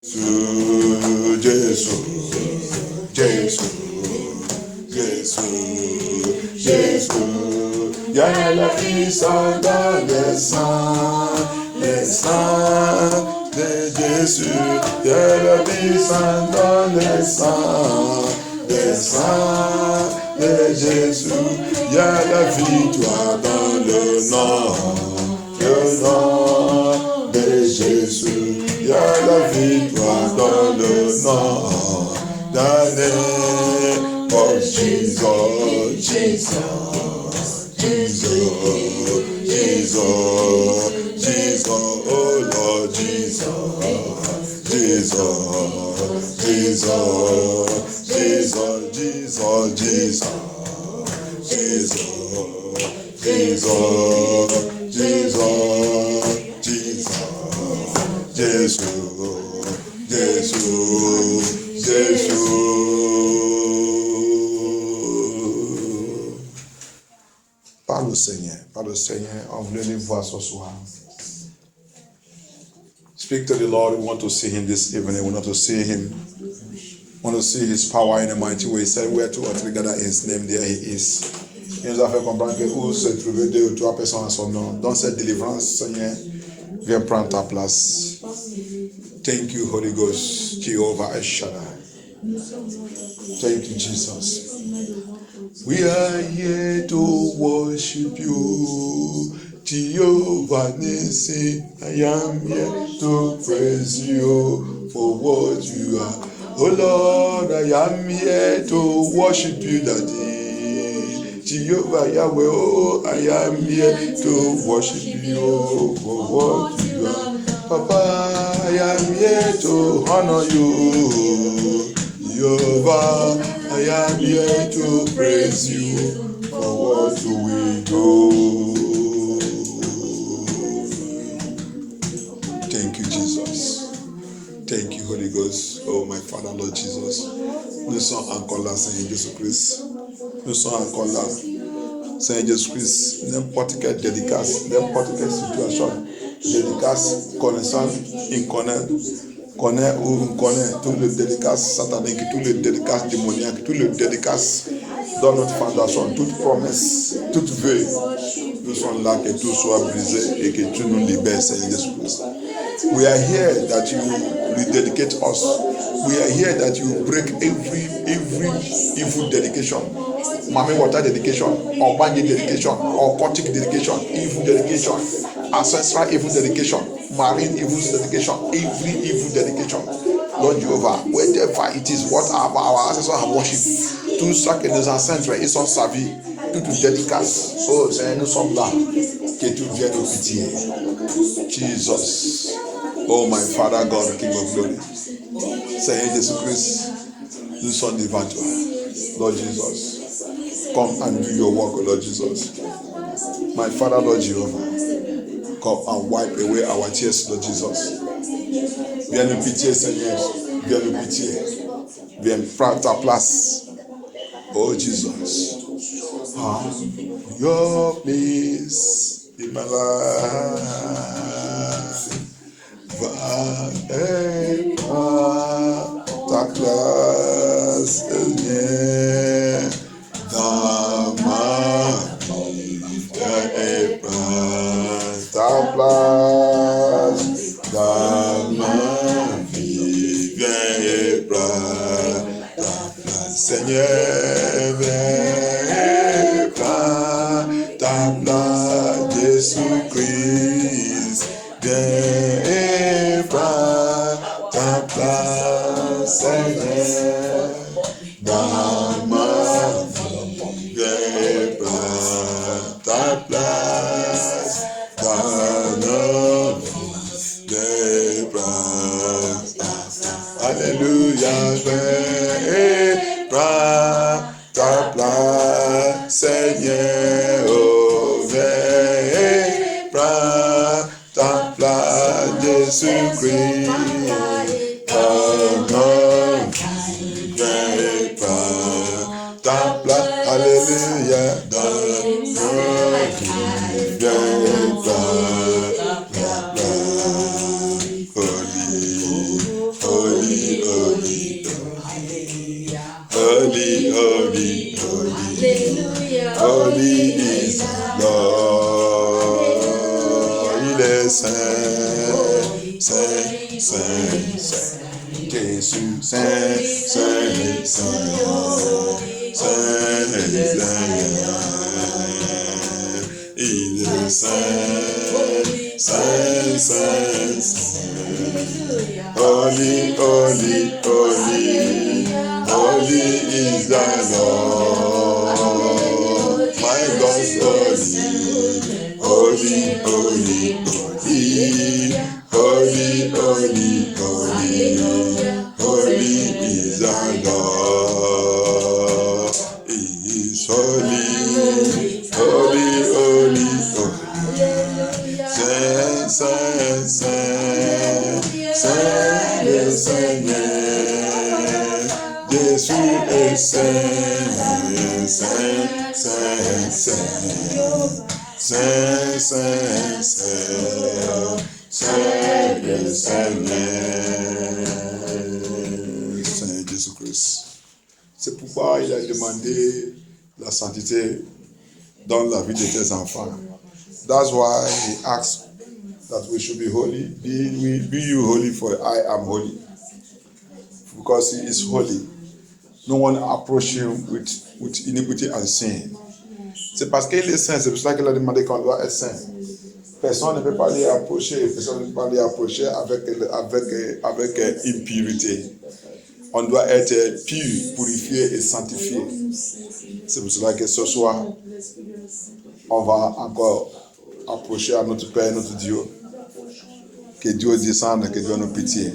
Jésus, Jésus, Jésus, Jésus, il y a la puissance dans les sangs de Jésus, il y a la puissance dans les sangs de Jésus, il y a la victoire dans le nom de Jésus. Il y a la victoire dans le nom d'un name of Jesus, Jesus, Jesus, Jesus, Jesus, oh Lord Jesus, Jesus, Jesus, Jesus, Jesus, Jesus, Jesus, Jesus, Jesus, Jesus. Jésus, Jésus, Jésus. Par le Seigneur, on veut les voir ce soir. Speak to the Lord. We want to see Him this evening. We want to see Him. We want to see His power in a mighty way. He said, where two or three gather in His name, there He is. Il nous a fait comprendre que où se trouver deux ou trois personnes en son nom. Dans cette délivrance, Seigneur, viens prendre ta place. Thank you, Holy Ghost, Jehovah Shaddai. Thank you, Jesus. We are here to worship you, Jehovah Nissi. I am here to praise you for what you are. Oh Lord, I am here to worship you, Daddy. Jehovah Yahweh, oh, I am here to worship you for what you are. Papa, I am here to honor you. Jehovah, I am here to praise you for what we do. Thank you, Jesus. Thank you, Holy Ghost. Oh, my Father, Lord Jesus. Nous sommes encore là, Seigneur Jésus-Christ. Nous sommes encore là. Seigneur Jésus-Christ, n'importe quelle dédicace, n'importe quelle situation, dédicace, connaissant, connaît ou connaît tous les dédicaces sataniques, tous les dédicaces démoniaques, tous les dédicaces dans notre fondation, toute promesse, toute vœu. Nous sommes là, que tout soit brisé et que tu nous libères, Seigneur Jésus-Christ. We are here that you rededicate us. We are here that you break every evil dedication. Mami water dedication, or banji dedication, or occultic dedication, evil dedication, ancestral evil dedication, marine evil dedication, every evil dedication. Lord Jehovah, wherever it is, what our ancestors have worshipped, tout ça que nos ancêtres ils sont servis, toutes dédicaces. Oh Seigneur, nous sommes là, que tu viennes nous pitié. Jesus. Oh my Father God, King of Glory. Seigneur Jésus-Christ, nous sommes devant toi. Lord Jesus, come and do your work, Lord Jesus. My Father, Lord Jehovah, come and wipe away our tears, Lord Jesus. Viens nous pitié, Seigneur. Viens nous pitié. Viens prendre ta place. Oh Jesus. Your place in my life. Ta classe est bien dans ma vie, ta place dans ma vie, viens et prends ta place, Seigneur, viens et prends ta place, Jésus-Christ, viens et prends ta place, Seigneur, dans ma vie, viens et prends ta place, dans nos vies, viens et prends ta place. Alléluia, viens et prends ta place, Seigneur, oh, viens et prends ta place, Jésus-Christ. Ta place, alléluia, dans nos vies, viens ta place, holy, holy, holy, holy, holy, holy, holy is the Lord. Il est saint, saint, saint, saint. Jésus, saint, saint, saint, saint, il est saint, saint, saint, saint. Holy, holy, holy, holy is the Lord. My God, holy, holy, holy, holy, holy, holy, holy is the Lord. He is holy, holy, holy, holy. Saint, saint, saint, saint le Seigneur. Jésus est saint, saint, saint, saint. Saint, saint, saint, saint le Seigneur. Saint Jésus-Christ. C'est pourquoi il a demandé la sainteté dans la vie de tes enfants. That's why he asked that we should be holy. Be you holy, for I am holy. Because he is holy. No one approach him with iniquity and sin. C'est parce qu'il est saint, c'est pour ça qu'il a demandé qu'on doit être saint. Personne ne peut pas l'y approcher, personne ne peut pas l'y approcher avec impureté. On doit être pur, purifié et sanctifié. C'est pour cela que ce soir, on va encore approcher à notre Père, notre Dieu. Que Dieu descende, que Dieu nous pitié.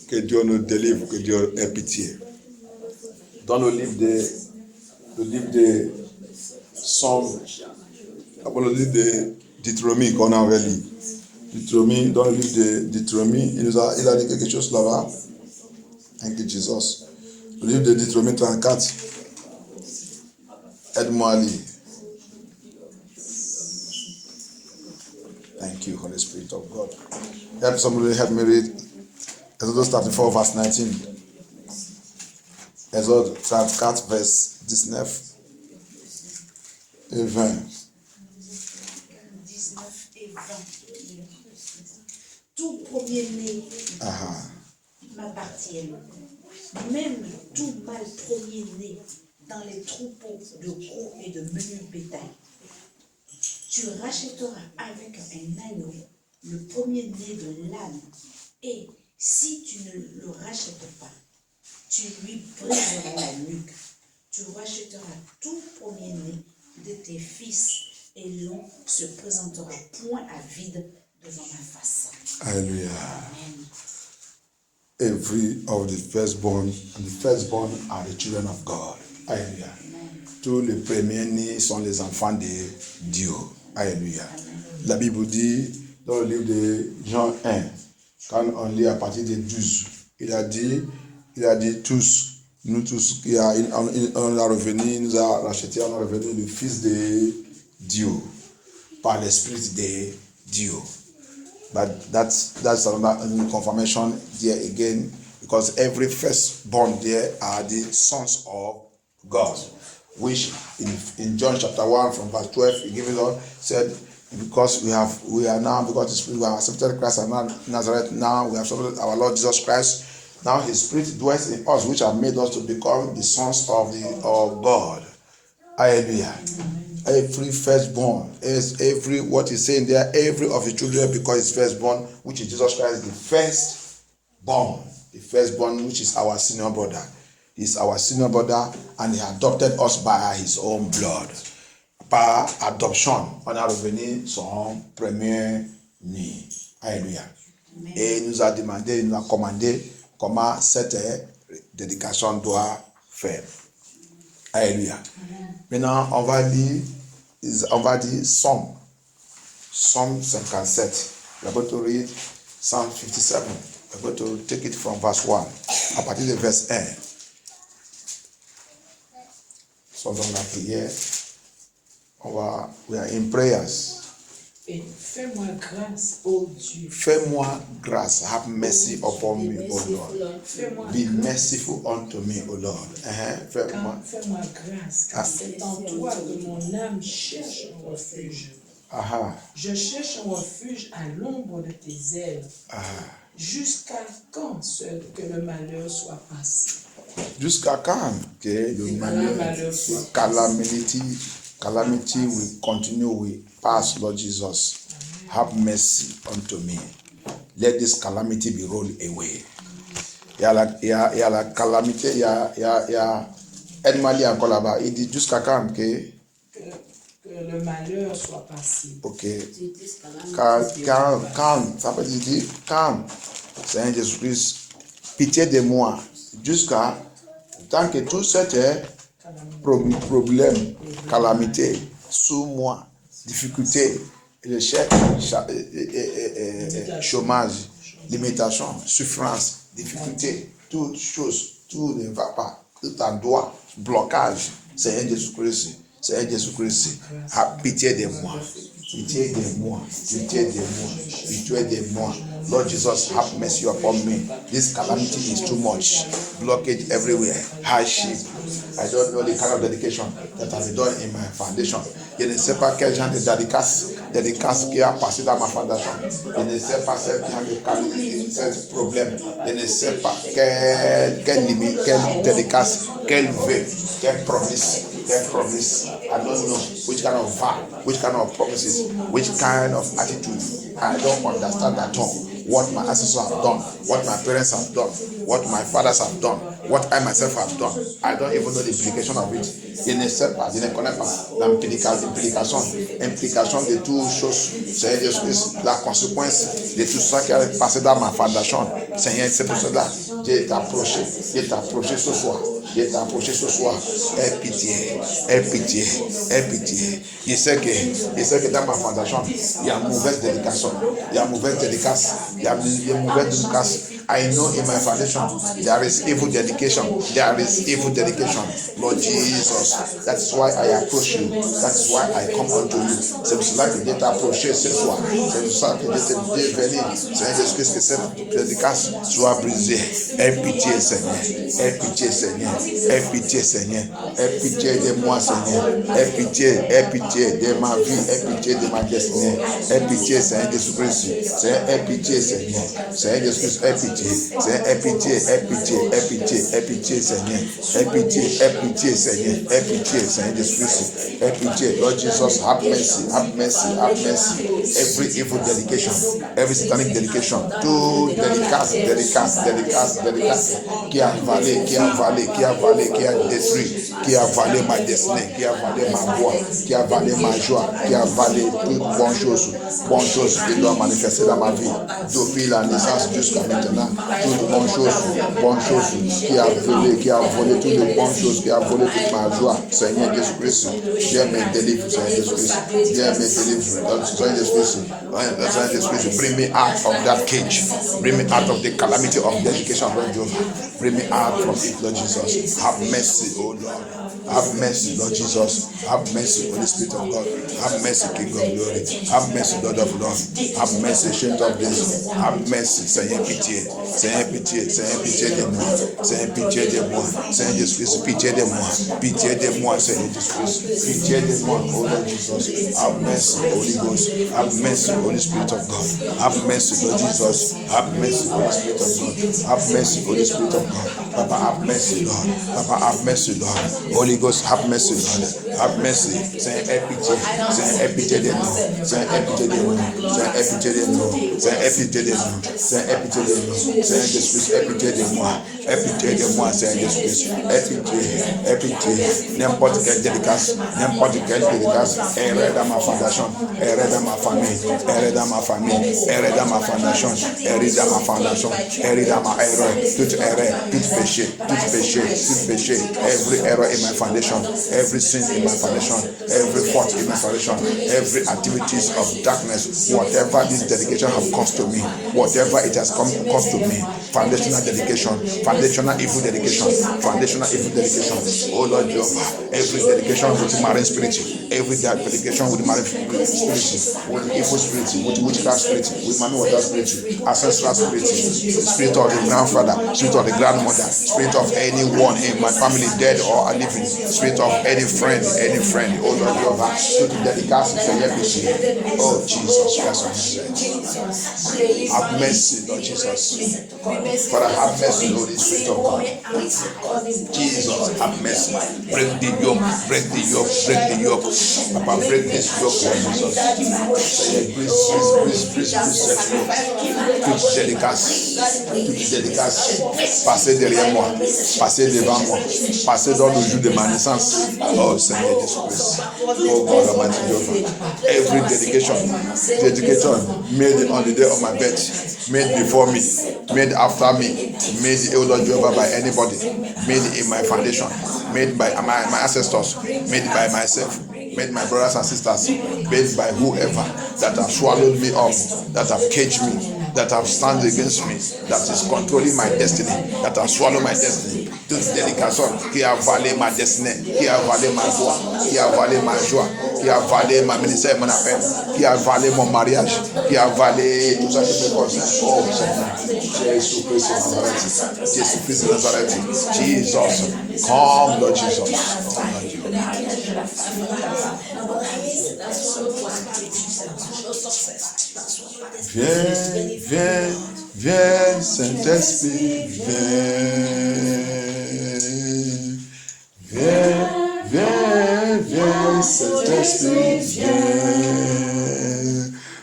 Que Dieu nous délivre, que Dieu ait pitié. Dans le livre de Somme, le livre de Deutéronomie qu'on avait lu. Deutéronomie, dans le livre de Deutéronomie, il a dit quelque chose là-bas. Thank you, Jesus. Le livre de Deutéronomie 34. Aide-moi à lire. Thank you, Holy Spirit of God. Help somebody help me read Exodus 34, verse 19. Exode 34, verse 19 et 20. 19 et 20. Tout premier-né m'appartient. Même tout mâle premier-né dans les troupeaux de gros et de menu bétail. Tu rachèteras avec un agneau le premier-né de l'âne. Et si tu ne le rachètes pas, tu lui briseras la nuque. Tu rachèteras tout premier-né de tes fils, et l'on se présentera point à vide devant ma face. Alléluia. Amen. Every of the firstborn, and the firstborn are the children of God. Alléluia. Tous les premiers-nés sont les enfants de Dieu. Alléluia. La Bible dit, dans le livre de Jean 1, quand on lit à partir de 12, il a dit tous, nous tous, on a revenu, il nous a racheté, on a revenu le Fils de Dieu, par l'Esprit de Dieu. But that's another confirmation there again, because every firstborn there are the sons of God, which in John chapter 1 from verse 12, he gave it all, said, because we are now, because the Spirit, we have accepted Christ and Nazareth, now we have accepted our Lord Jesus Christ. Now His Spirit dwells in us, which have made us to become the sons of God. Hallelujah. Every firstborn is what He's saying there, every of the children, because His firstborn, which is Jesus Christ, the firstborn, which is our senior brother. He's our senior brother, and He adopted us by His own blood. Par adoption, on a revenu son premier-né. Alléluia. Et il nous a demandé, il nous a commandé comment cette dédication doit faire. Alléluia. Maintenant, on va dire Somme 57. We are going to read Psalm 57. We are going to take it from verse 1. À partir de verse 1. Sommes dans la prière. We are in prayers. Et fais-moi grâce, ô Dieu. Fais-moi grâce. Have mercy upon me, O Lord. Fais-moi Be merciful unto me, O Lord. Fais-moi. Fais-moi grâce, car c'est en toi que mon âme cherche un refuge. Je cherche un refuge à l'ombre de tes ailes. Jusqu'à quand seul que le malheur soit passé? Jusqu'à quand que le malheur, calamity will continue, will pass, Lord Jesus. Have mercy unto me. Let this calamity be rolled away. Il y a la calamité, il y a Edmali encore là-bas. Il dit jusqu'à quand que le malheur soit passé. Ok. Quand, ça veut dire quand, Seigneur Jésus-Christ, pitié de moi, jusqu'à tant que tout cet problème, calamité, sous moi, difficulté, chômage, limitation, souffrance, difficulté, toutes choses, tout ne va pas, tout en doigt, blocage, Seigneur Jésus-Christ. Seigneur Jésus-Christ, have pitié de moi. Pitié de moi. Pitié de moi. Pitié de moi. Lord Jesus, have mercy upon me. This calamity is too much. Blockage everywhere. Hardship. I don't know the kind of dedication that has been done in my foundation. Je ne sais pas quel genre de dédicace qui a passé dans ma fondation. Je ne sais pas quel problème. Je ne sais pas quelle limite, quelle dédicace, quel vœu, quelle promesse. I don't know which kind of vow, which kind of promises, which kind of attitude. I don't understand at all what my ancestors have done, what my parents have done, what my fathers have done, what I myself have done. I don't even know the implication of it. Je ne sais pas, je ne connais pas l'implication de toutes choses. Seigneur Jésus, la conséquence de tout ça qui a passé dans ma fondation. Seigneur, c'est pour cela que je t'ai approché ce soir. Aie pitié. Je sais que dans ma fondation, il y a mauvaise dédication. I know in my foundation there is evil dedication. Lord Jesus, that's why I approach you. That's why I come unto you. C'est pour cela que je t'ai approché ce soir. C'est pour cela que je t'ai venu. Seigneur Jésus-Christ, que cette dédicace soit brisée. Aie pitié, Seigneur. Aie pitié de moi, Seigneur. Aie pitié de ma vie. Aie pitié de ma destinée. Aie pitié, Seigneur Jésus-Christ. Seigneur, aie pitié, Seigneur. Seigneur Jésus-Christ, aie pitié. Seigneur, aie pitié, Seigneur. Aie pitié, Seigneur Jésus-Christ. Aie pitié, Lord Jesus, have mercy. Every evil dedication, every satanic dedication, tout dédicace, qui a avalé, qui a détruit, qui a avalé ma destinée, qui a avalé ma voix, qui a avalé ma joie, qui a avalé toutes bonnes choses qui doivent manifester dans ma vie. Depuis la naissance jusqu'à maintenant, toutes bonnes choses qui a volé toutes les bonnes choses, qui a volé toute ma joie. Seigneur Jésus-Christ, Dieu me délivre, Seigneur Jésus-Christ. Seigneur Jésus-Christ, bring me out of that cage. Bring me out of the calamity of dedication, Lord Jesus. Bring me out from it, Lord Jesus. Have mercy, O Lord. Have mercy, Lord Jesus. Have mercy, Holy Spirit of God. Have mercy, King of Glory. Have mercy, Lord of Lords. Have mercy, Saint of Days. Have mercy, Seigneur pitié de moi. Seigneur, pitié de moi. Seigneur Jésus-Christ, pitié de moi, Seigneur Jésus-Christ. Pitié de moi, O Lord Jesus. Have mercy, Holy Ghost. Have mercy, Holy Spirit of God. Have mercy, Lord Jesus. Have mercy, Holy Spirit of God. Have mercy, Holy Spirit of God. Papa, have mercy, Lord. Papa, have mercy, Lord. Holy Ghost, have mercy, Lord. Have mercy. Seigneur, aie pitié. Seigneur, aie pitié de nous. Seigneur, aie pitié de nous. Seigneur, aie pitié de nous. Seigneur, aie pitié de nous. Seigneur, aie pitié de nous. Seigneur Jésus-Christ, aie pitié de moi. Aie pitié de moi, Seigneur Jésus-Christ. Aie pitié. N'importe quelle dédicace erreur dans ma fondation, erreur dans ma famille, erreur dans ma fondation, erreur dans ma fondation, erreur dans ma erreur, toute erreur, tout péché, every error in my foundation, every sin in my foundation, every fault in my foundation, every activities of darkness, whatever this dedication have cost to me, whatever it has cost to me, foundational dedication, foundational evil dedication, foundational evil dedication. Oh Lord Jehovah, every dedication with marine spirit, every dedication with marine spirit, with evil spirit, with witchcraft spirit, with money water spirit, ancestral spirit, spirit of the grandfather, spirit of the grandmother, spirit of anyone in my family, dead or living, spirit of any friend, oh Lord Jehovah, to the dedication to your oh Jesus Christ of Nazareth. Have mercy, Lord Jesus. Father, have mercy, Holy Spirit of God. Jesus, have mercy. Break the yoke, break the yoke, break the yoke. Papa, break this yoke, Lord Jesus. Say, please, toute dédicace, passez derrière moi, passez devant moi, passez dans le jour de ma naissance. Oh Seigneur Jésus-Christ. Oh God Almighty Jehovah. Every dedication made on the day of my birth, made before me, made after me, made O Lord Jehovah by anybody, made in my foundation, made by my ancestors, made by myself, made my brothers and sisters, made by whoever that have swallowed me up, that have caged me, that have stand against me, that is controlling my destiny, that have swallowed my destiny. Toute dédication qui a avalé ma destinée, qui a avalé ma joie, qui a avalé ma joie, qui a avalé ma ministère et mon appel, qui a avalé mon mariage, qui a avalé tout ça qui me concerne. Oh Seigneur, Jésus Christ de Nazareth, Jésus Christ de Nazareth, Jesus, come Lord Jesus. Viens, Saint-Esprit, viens, Saint-Esprit, viens.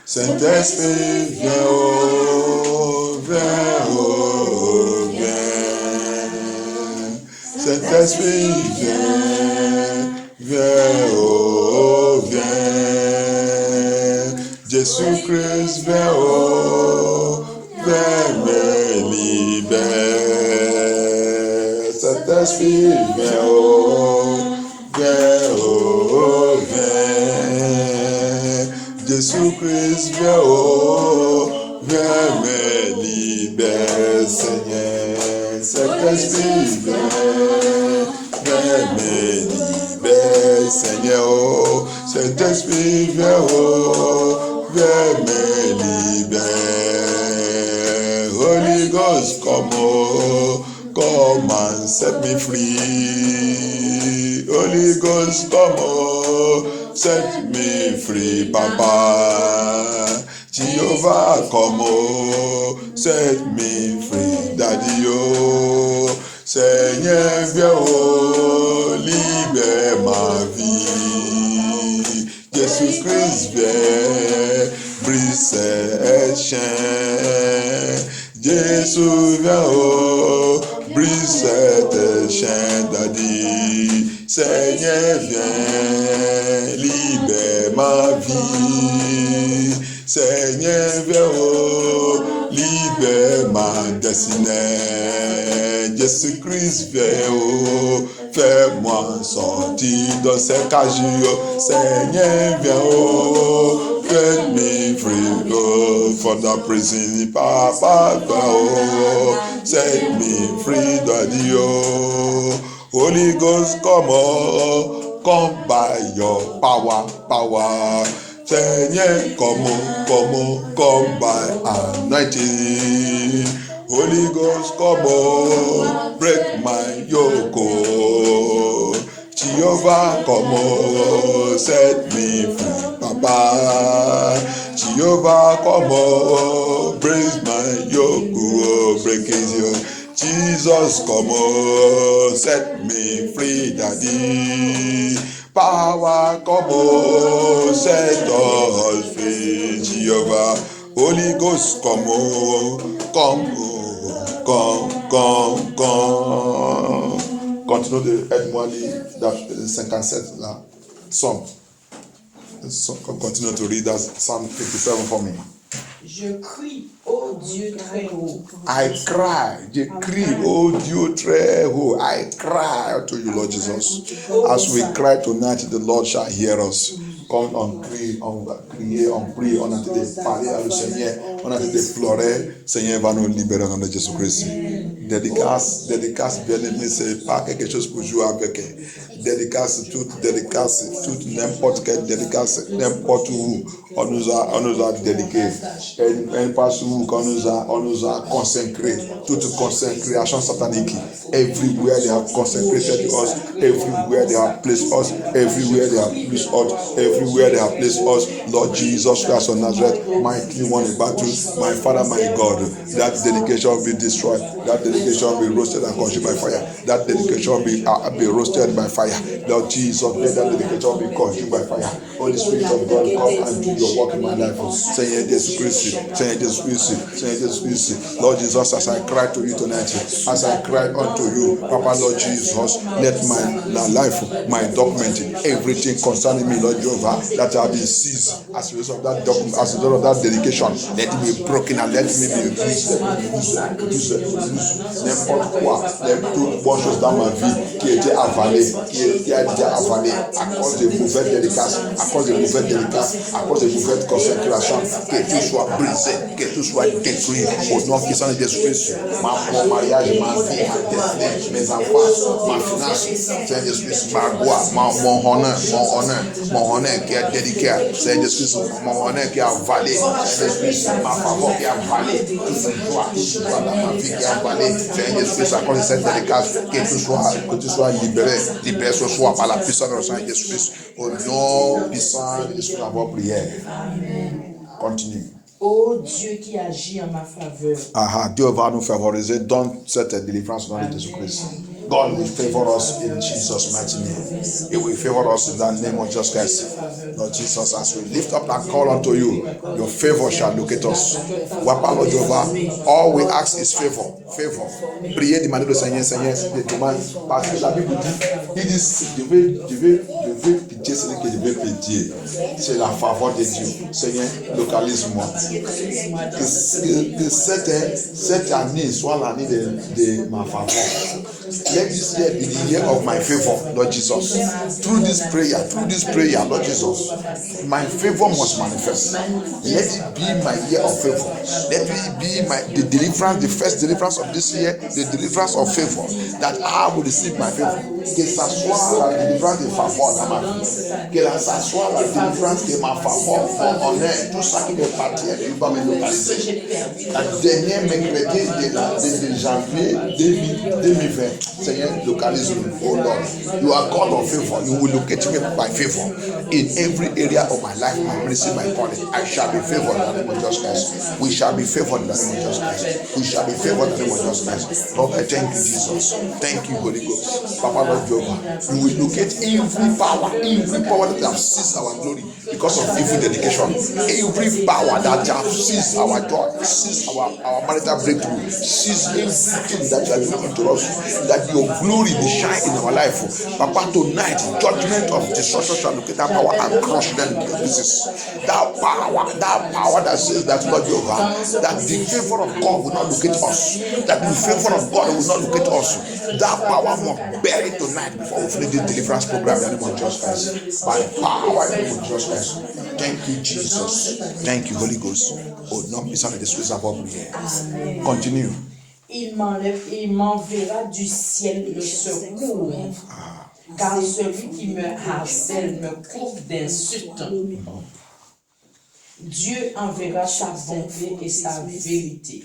Saint-Esprit, viens, oh, viens. Saint-Esprit, viens, oh, viens. Jésus-Christ, viens, oh, viens me libérer. Saint-Esprit, viens, oh, viens. Jésus-Christ, viens, oh, viens me libérer, Seigneur. Saint-Esprit, viens me libérer, Seigneur, oh. Saint-Esprit, viens, oh, viens me libérer. Holy Ghost, come and set me free. Holy Ghost, come, set me free, Papa. Jehovah, come, set me free, Daddy, oh. Seigneur, viens, oh, libère ma vie. Jésus-Christ, viens, brise ces chaînes. Jésus, viens, oh, brise cette chaîne, Daddy. Seigneur, viens, libère ma vie. Seigneur, viens, oh, libère ma destinée. Jésus-Christ, viens, oh, fais-moi sortir de ces cages. Seigneur, viens, oh, set me free, oh, from the prison, Papa, oh, set me free, Daddy, oh. Holy Ghost, come by your power. Seigneur, come by anointing. Holy Ghost, come, break my yoke. Jehovah, come, set me free, Papa. Jehovah, come, break my yoke, break his yoke. Jesus, come, set me free, Daddy. Power, come, set us free, Jehovah. Holy Ghost, come. Continue de aide-moi lire 57 là. Psalm. Continue to read that Psalm 57 for me. Je crie, ô Dieu très haut. I cry, je crie, oh Dieu très haut. I cry to you, Lord Jesus. As we cry tonight, the Lord shall hear us. Comme on crie, on va crier, on prie, on a été parler à le Seigneur, on a été pleurer, Seigneur va nous libérer au nom de Jésus-Christ. Dédicace, bien-aimé, c'est pas quelque chose pour jouer avec. Dédicace, toute n'importe quelle dédicace, n'importe où on nous a dédiqué. N'importe où on nous a consacré, toute consécration satanique. Everywhere they have consecrated us, everywhere they have placed us, everywhere they have placed us, everywhere they have placed us, Lord Jesus Christ of Nazareth, mighty one in battle, my Father, my God, that dedication will be destroyed, that dedication will be roasted and consumed by fire, that dedication will be roasted by fire, Lord Jesus, let that dedication be consumed by fire. Holy Spirit of God, come and do your work in my life. Seigneur Jésus-Christ, Seigneur Jésus-Christ, Seigneur Jésus-Christ, Lord Jesus, as I cry to you tonight, as I cry unto you, Papa, Lord Jesus, let my life, my document, everything concerning me, Lord Jehovah, that have been seized as a result of that document, as a result of that dedication, let it be broken and let me be used. N'importe quoi, toutes bonnes choses dans ma vie qui étaient avalées, qui a été avalée à cause de mauvaises dédicaces, à cause de mauvaises dédicaces, à cause de mauvaises consécrations, que tout soit brisé, que tout soit détruit au nom qui sont les Jésus-Christ. Mon mariage, ma vie, ma destinée, mes enfants, ma finance, Seigneur Jésus-Christ, ma gloire, mon honneur qui est dédié, Seigneur Jésus-Christ, mon honneur qui est avalé, Seigneur Jésus-Christ, ma faveur qui est avalée, toute joie dans ma vie qui est avalée, Seigneur Jésus-Christ, à cause de cette dédicace, que tu sois libéré ce soir par la puissance de Seigneur Jésus-Christ, au nom puissant de Jésus, dans votre prière. Continue. Ô Dieu qui agit en ma faveur. Dieu va nous favoriser dans cette délivrance au nom de Jésus-Christ. God will favor us in Jesus' mighty name. He will favor us in the name of Jesus Christ. Lord Jesus, as we lift up and call unto you, your favor shall locate us. Lord Jehovah, all we ask is favor. Favor. Priez, demandez au Seigneur, demande, parce que la Bible dit, il dit, je vais pitié celui que je vais pitié. C'est la faveur de Dieu. Seigneur, localise-moi. Que cette année soit l'année de ma faveur. Let this year be the year of my favor, Lord Jesus. Through this prayer, Lord Jesus, my favor must manifest. Let it be my year of favor. Let it be the deliverance, the first deliverance of this year, the deliverance of favor, that I will receive my favor. Que ça soit la délivrance de faveur dans ma vie. Que ça soit la délivrance de ma faveur, mon honneur, tout ça qui me partit, il va me localiser. La dernière mercredi de janvier 2020. Seigneur, localise-me, oh Lord. You are God of favor. You will locate me by favor. In every area of my life, my ministry, my calling, I shall be favored in the name of Jesus Christ. We shall be favored in the name of Jesus Christ. We shall be favored in the name of Jesus Christ. Lord, I thank you, Jesus. Thank you, Holy Ghost. Papa, Lord Jehovah, you will locate every power that have seized our glory because of evil dedication. Every power that have seized our joy, seized our marital breakthrough, seized everything that you are doing to us, that your glory will shine in our life. Papa, tonight, judgment of destruction shall locate that power and crush them in pieces. That power that says that, Lord Jehovah, that the favor of God will not locate us, that the favor of God will not locate us. That power must bury tonight before we finish this deliverance program in the name of Jesus Christ. By power in the name of Jesus Christ. Thank you, Jesus. Thank you, Holy Ghost. Oh, non, puissant de l'esprit, ça va prier. Continue. Il m'enverra du ciel le secours, car celui qui me harcèle me couvre d'insultes. Dieu enverra sa bonté et sa vérité.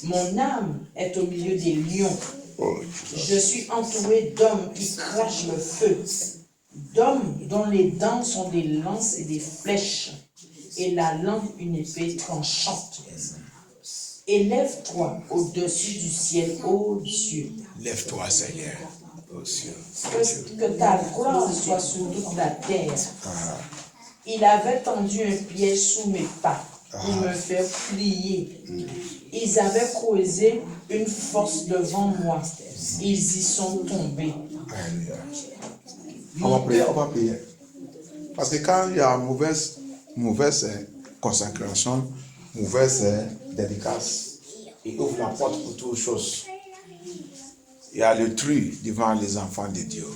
Mon âme est au milieu des lions. Je suis entouré d'hommes qui crachent le feu, d'hommes dont les dents sont des lances et des flèches, et la langue une épée tranchante. Élève-toi au-dessus du ciel, ô Dieu. Lève-toi, Seigneur, ô ciel. Que ta gloire soit sur toute la terre. Il avait tendu un piège sous mes pas pour me faire plier. Ils avaient creusé une fosse devant moi. Ils y sont tombés. On va prier. Parce que quand il y a mauvaise consécration, ouvre ses dédicaces et ouvre la porte pour toutes choses. Il y a le tri devant les enfants de Dieu.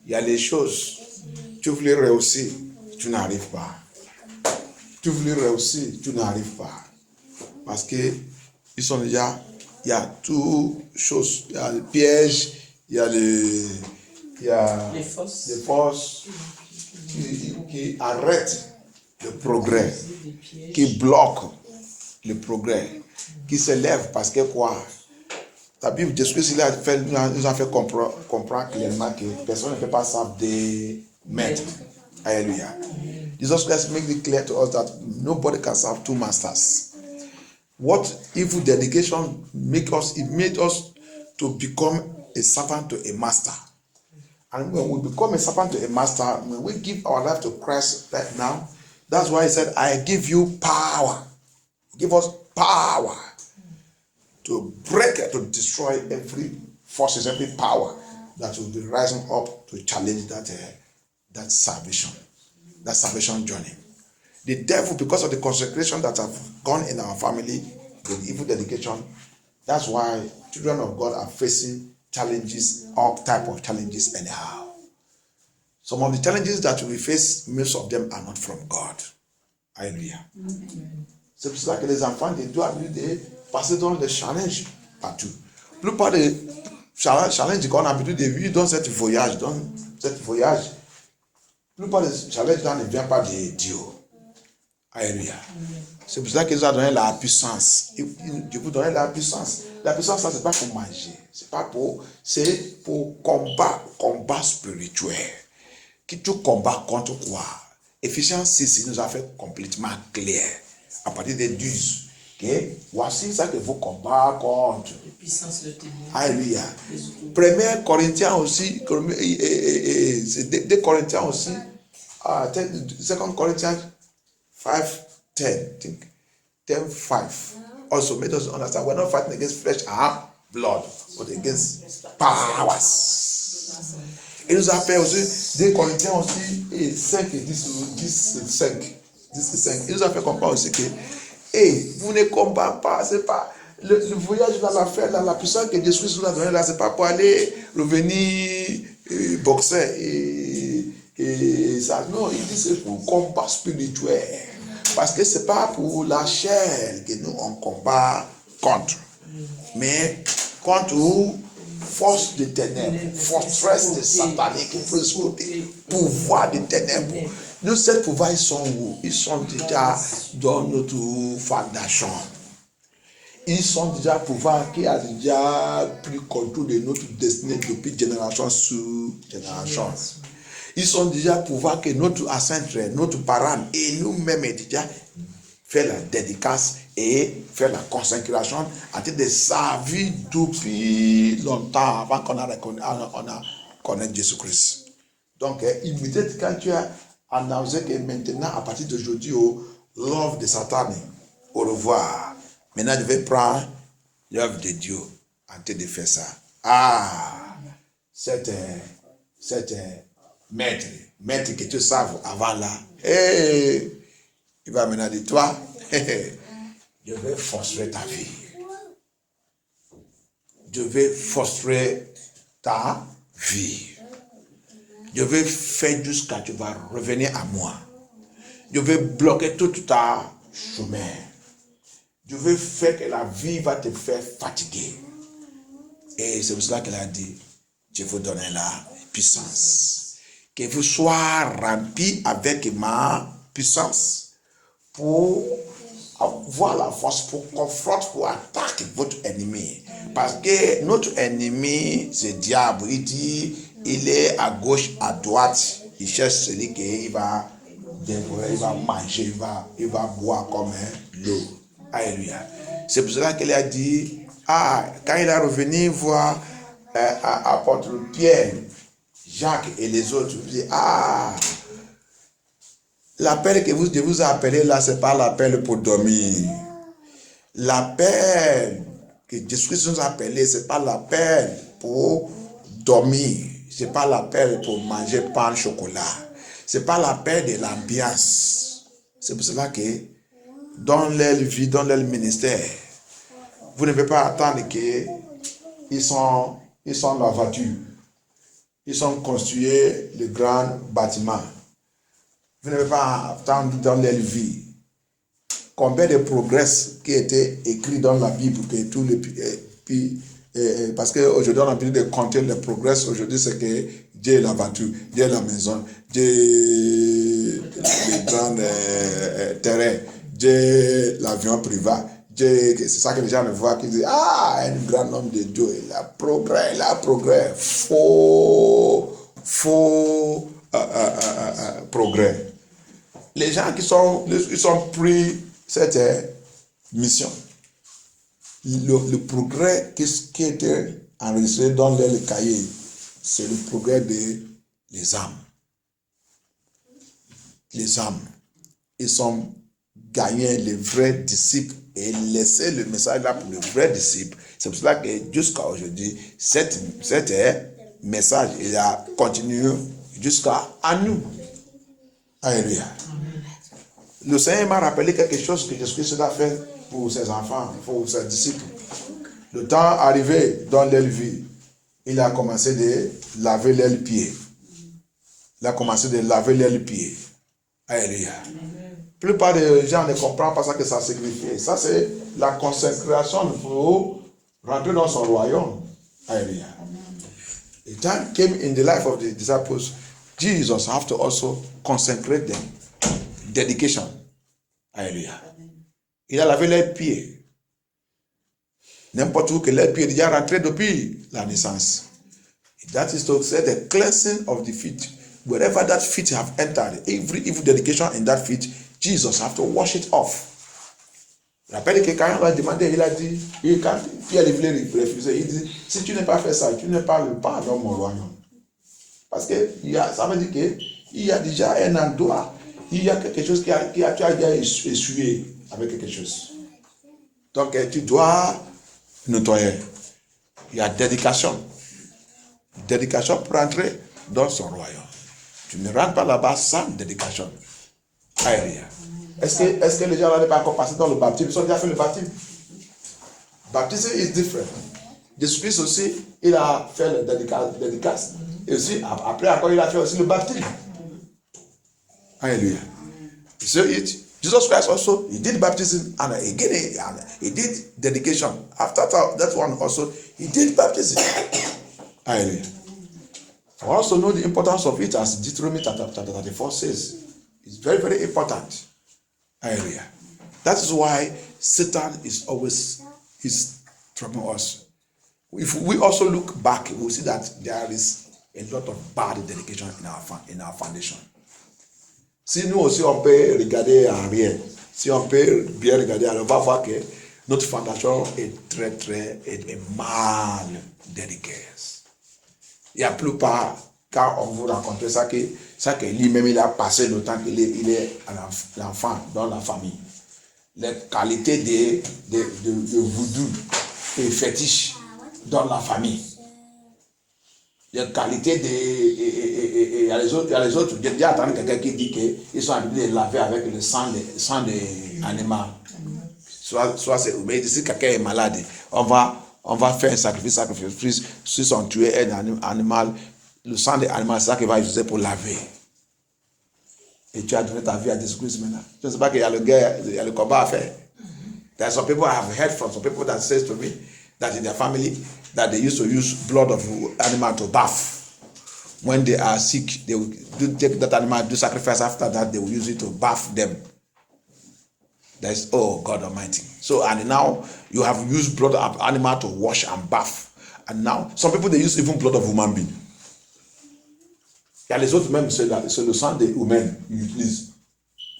Il y a les choses, tu voulais réussir, tu n'arrives pas. Tu voulais réussir, tu n'arrives pas. Parce que ils sont déjà, il y a toutes choses, il y a les pièges, il y a les forces qui arrêtent le progrès, qui bloquent le progrès, qui s'élèvent parce que quoi? La Bible, Jésus-Christ nous a fait comprendre clairement que personne ne peut pas servir des maîtres. Alléluia. Jesus Christ made it clear to us that nobody can serve two masters. What evil dedication made us to become a servant to a master. And when we become a servant to a master, when we give our life to Christ right now, that's why he said, I give you power. Give us power to break, to destroy every forces, every power that will be rising up to challenge that salvation journey. The devil, because of the consecration that have gone in our family, the evil dedication, that's why children of God are facing challenges, all type of challenges anyhow. Some of the challenges that we face, most of them are not from God. Alléluia. C'est pour cela que les enfants de Dieu doivent passer dans les challenges partout. La plupart des challenges qu'on a l'habitude de vivre dans cette voyage, la plupart des challenges ne viennent pas de Dieu. Alléluia. C'est pour cela qu'il nous a donné la puissance. Dieu vous donne la puissance. La puissance, ça, c'est pas pour manger. C'est pour combat spirituel. Qui tu combats contre quoi? Éphésiens 6, il nous a fait complètement clair. À partir des 12. Okay? Voici ça que vous combattez contre. Les puissances de ténèbres. Alléluia. 1 Corinthiens aussi. 2 Corinthiens aussi. 2 Corinthians 5:10. I think 10:5. Also made us understand we're not fighting against flesh and blood, but against powers. Il nous appelle aussi, 2 Corinthiens aussi, 5 et 10, 5. Il nous a fait comprendre aussi que, vous ne combattez pas, c'est pas, le voyage dans l'affaire, dans la puissance que Jésus nous a donné là, c'est pas pour aller revenir boxer et ça. Non, il dit c'est pour combat spirituel. Parce que c'est pas pour la chair que nous on combat contre, mais contre force de ténèbres, forteresse de satanique, principauté, pouvoir de ténèbres. Nous, ces pouvoirs, ils sont où? Ils sont déjà dans notre fondation. Ils sont déjà pouvoirs qui a déjà pris contrôle de notre destinée depuis génération sur génération. Ils sont déjà pouvoirs que notre ancêtre, notre parent et nous-mêmes déjà fait la dédicace et faire la consécration à titre de sa vie depuis longtemps avant qu'on a connu Jésus-Christ. Donc, immédiatement quand tu as annoncé que maintenant, à partir d'aujourd'hui, l'œuvre de Satan, au revoir. Maintenant, je vais prendre l'œuvre de Dieu en train de faire ça. C'est maître que tu saves avant là. Il va maintenant dire, toi, je vais frustrer ta vie. Je vais frustrer ta vie. Je vais faire jusqu'à tu vas revenir à moi. Je vais bloquer tout ta chemin. Je vais faire que la vie va te faire fatiguer. Et c'est pour cela qu'elle a dit, je vous donne la puissance. Que vous soyez remplis avec ma puissance pour avoir la force pour confronter, pour attaquer votre ennemi. Parce que notre ennemi, c'est le diable. Il dit, il est à gauche, à droite. Il cherche celui qui va dévorer, il va manger, il va boire comme l'eau. Alléluia. C'est pour cela qu'elle a dit, quand il est revenu voir apôtre Pierre, Jacques et les autres, il dit, l'appel que je vous ai appelé là, ce n'est pas l'appel pour dormir. L'appel que Jésus nous a appelé, ce n'est pas l'appel pour dormir. Ce n'est pas l'appel pour manger pain, chocolat. Ce n'est pas l'appel de l'ambiance. C'est pour cela que dans leur vie, dans leur ministère, vous ne pouvez pas attendre qu'ils sont dans la voiture. Ils ont construit de grands bâtiments. Vous ne pouvez pas attendre dans leur vie. Combien de progrès qui étaient écrits dans la Bible, que tous les parce qu'aujourd'hui on a besoin de compter les progrès. Aujourd'hui c'est que Dieu est la voiture, Dieu est la maison, Dieu est les grands terrains, Dieu est l'avion privé. C'est ça que les gens me voient qui disent un grand homme de Dieu, il a progrès, faux progrès. Les gens qui sont pris cette mission, le progrès qui était enregistré dans le cahier, c'est le progrès des âmes. Les âmes, ils ont gagné les vrais disciples et laissé le message là pour les vrais disciples. C'est pour cela que jusqu'à aujourd'hui, cet message, il a continué jusqu'à nous. Alléluia. Le Seigneur m'a rappelé quelque chose que Jésus-Christ a fait pour ses enfants, pour ses disciples. Le temps arrivé dans leur vie, il a commencé de laver leurs pieds. Alléluia. La plupart des gens ne comprennent pas ça que ça signifie. Ça, c'est la consécration pour rentrer dans son royaume. Alléluia. The time came in the life of the disciples, Jesus have to also consecrate them. Dedication. Alléluia. Il a lavé leurs pieds. N'importe où que leurs pieds déjà rentrés depuis la naissance. That is to say the cleansing of the feet. Wherever that feet have entered, every evil dedication in that feet, Jesus have to wash it off. Rappelle que quand on a demandé, il a dit, quand Pierre voulait refuser, il dit, si tu n'as pas fait ça, tu ne parles pas dans mon royaume. Parce que ça veut dire qu'il y a déjà un endroit, il y a quelque chose tu as déjà essuyé avec quelque chose. Donc tu dois nettoyer. Il y a dédication. Dédication pour entrer dans son royaume. Tu ne rentres pas là-bas sans dédication. Alléluia. Est-ce que les gens n'ont pas encore passé dans le baptême? Ils ont déjà fait le baptême. Baptême is different. Jésus-Christ aussi, il a fait le dédicace. Et aussi, après encore, il a fait aussi le baptême. Alléluia. So Jesus Christ also, he did baptism and again he did dedication. After that one also, he did baptism. Hallelujah. We also know the importance of it as Deuteronomy chapter 34 says. It's very, very important. Hallelujah. That is why Satan is always troubling us. If we also look back, we'll see that there is a lot of bad dedication in our foundation. Si nous aussi on peut regarder en arrière, si on peut bien regarder, on va voir que notre fondation est très mal dédiée. Il y a plus part, quand on vous rencontre ça que lui-même il a passé le temps qu'il est l'enfant dans la famille. Les qualités de voodoo et fétiche dans la famille. Les qualités il y a les autres, j'ai déjà entendu quelqu'un qui dit qu'ils sont habitués de laver avec le sang de animal. Soit c'est, mais si quelqu'un est malade, on va faire un sacrifice, si on tue un animal, le sang de l'animal, c'est ça qu'il va utiliser pour laver. Et tu as donné ta vie à Jésus-Christ maintenant. Je ne sais pas qu'il y a il y a le combat à faire. There are some people I have heard from, some people that says to me that in their family, that they used to use blood of animal to bath. When they are sick, they will take that animal, do sacrifice. After that, they will use it to bath them. That's, oh God Almighty. So, and now you have used blood of animal to wash and bath. And now, some people, they use even blood of human being. Il y a les autres même, c'est le sang des humains qu'ils utilisent.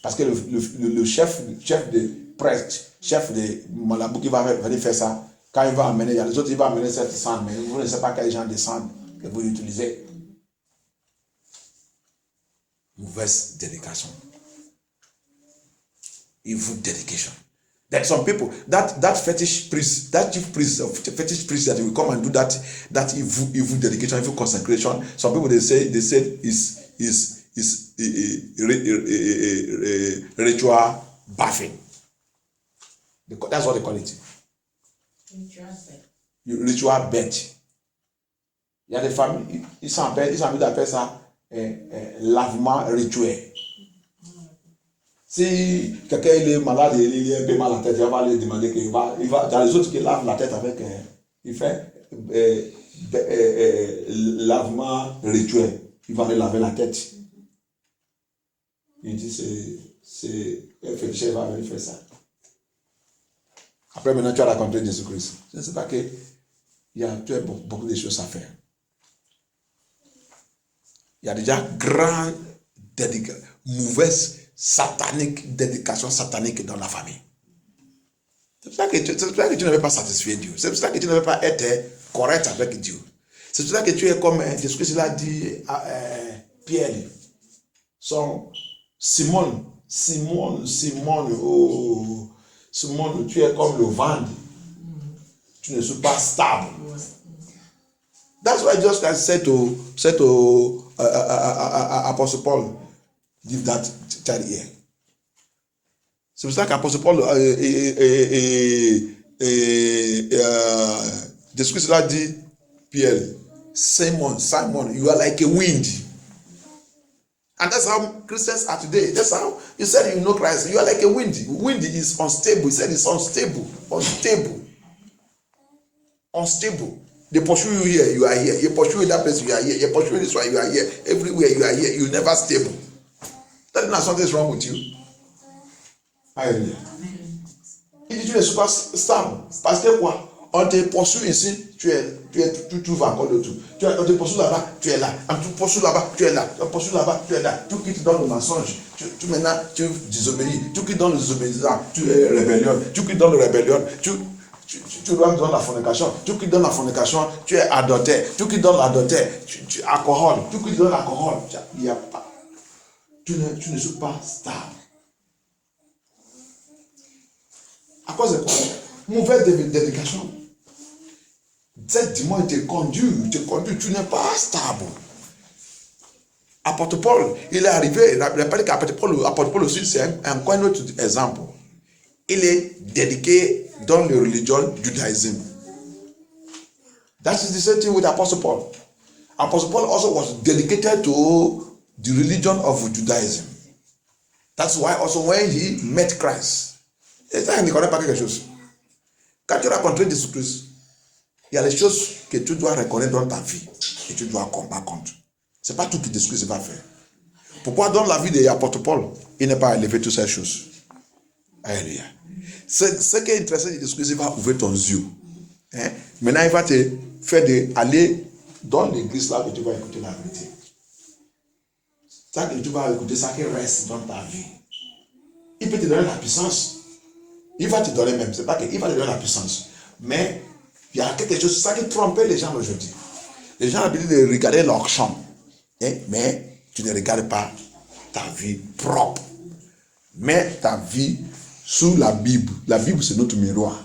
Parce que le chef de prêtre, chef de Malabou qui va venir faire ça, quand il va amener, il y a les autres, il va amener cette sang, mais vous ne savez pas quel genre de sang que vous utilisez. Mauvaise dédication. Evil dedication. There are some people that fetish priest, that chief priest of fetish priest that will come and do that evil dedication, evil consecration. Some people they say is ritual bathing. That's what they call it. Ritual birth. Il y a des familles, ils appellent ça lavement rituel. Si quelqu'un est malade, il est un peu mal à la tête, il va lui demander qu'il va. Il y a les autres qui lavent la tête avec. Il fait lavement rituel. Il va lui laver la tête. Il dit un féticheur va venir faire ça. Après, maintenant, tu as raconté Jésus-Christ. C'est pas que tu as beaucoup de choses à faire. Il y a déjà mauvaise dédication satanique dans la famille. C'est pour ça que tu ne veux pas satisfaire Dieu. C'est pour ça que tu ne veux pas être correct avec Dieu. C'est pour ça que tu es comme Jésus-Christ l'a dit à Pierre. Simon, tu es comme le vent. Tu ne suis pas stable. That's why Jesus Christ said to Apostle Paul, give that child here. C'est pour ça qu'Apostle Paul, Jésus-Christ l'a dit, Pierre, Simon, you are like a wind. And that's how Christians are today. That's how you said you know Christ. You are like a wind. Wind is unstable. He said it's unstable. Unstable. They pursue you here, you are here. You pursue you that place, you are here. You pursue this one, you are here. Everywhere you are here, you're never stable. That is not something is wrong with you. Hallelujah. Il dit tu ne suis pas stable. Parce que quoi? On te poursuit ici, tu trouves encore le tout. On te poursuit là-bas, tu es là. On te poursuit là-bas, tu es là. On te poursuit là-bas, tu es là. Tout qui te donne le mensonge, maintenant tu désobéis. Tout qui donne le désobéissance, tu es rébellion. Tout qui donne le rébellion, tu dois donner la fornication. Tout qui donne la fornication, tu es adultère. Tout qui donne l'adultère, tu alcool. Tout qui donne l'alcool, il n'y a pas. Tu ne suis pas stable. À cause de quoi? Mauvaise dédication. Cette dimanche, tu conduis, tu n'es pas stable. Apôtre Paul, il est arrivé, rappelez qu'apôtre Paul aussi, c'est encore un autre exemple. Il est dédié dans le religion judaïsme. That is the same thing with Apostle Paul. Apostle Paul also was dedicated to the religion of Judaism. That's why also when he met Christ, ça ne connaît pas quelque chose. Quand tu rencontres Jésus-Christ, il y a les choses que tu dois reconnaître dans ta vie et tu dois combattre contre. Ce n'est pas tout que Jésus-Christ va faire. Pourquoi dans la vie de l'apôtre Paul, il n'est pas élevé toutes ces choses? Alléluia. Ce qui est intéressant, Jésus-Christ va ouvrir ton yeux. Maintenant, il va te faire aller dans l'église là que tu vas écouter la vérité. Ça que tu vas écouter, ça qui reste dans ta vie. Il peut te donner la puissance. Il va te donner même, c'est pas qu'il va te donner la puissance. Mais il y a quelque chose, ça qui trompait les gens aujourd'hui. Les gens ont l'habitude de regarder leur champ. Mais tu ne regardes pas ta vie propre. Mais ta vie sous la Bible. La Bible, c'est notre miroir.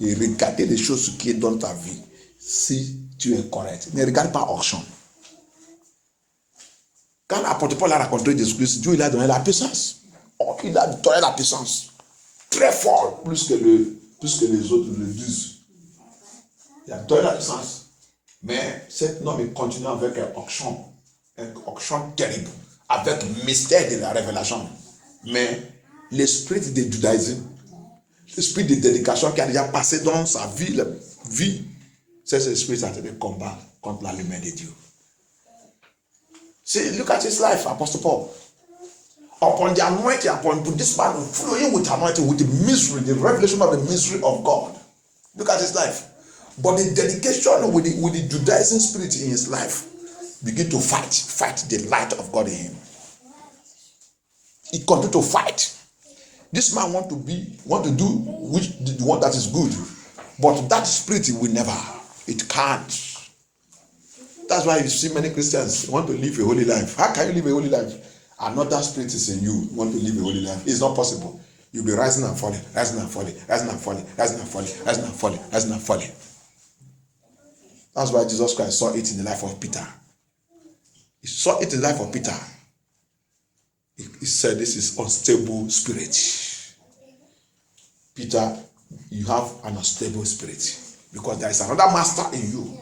Et regardez les choses qui sont dans ta vie. Si tu es correct. Ne regarde pas hors champ. Quand l'apôtre Paul a raconté Jésus-Christ, Dieu il a donné la puissance. Il a donné la puissance. Très fort, plus que les autres le disent. Il a donné la puissance. Mais cet homme il continue avec un auction terrible, avec le mystère de la révélation. Mais l'esprit de judaïsme, l'esprit de dédication qui a déjà passé dans sa vie, c'est cet esprit qui a été combat contre la lumière de Dieu. See, look at his life, Apostle Paul. Upon the anointing, upon this man flowing with anointing, with the mystery, the revelation of the mystery of God. Look at his life. But the dedication with the Judaism spirit in his life begin to fight the light of God in him. He continued to fight. This man want to do the one that is good, but that spirit will never. It can't. That's why you see many Christians want to live a holy life. How can you live a holy life? Another spirit is in you, want to live a holy life. It's not possible. You'll be rising and falling, rising and falling, rising and falling, rising and falling, rising and falling, rising and falling. That's why Jesus Christ saw it in the life of Peter. He saw it in the life of Peter. He said, this is unstable spirit. Peter you have an unstable spirit. Because there is another master in you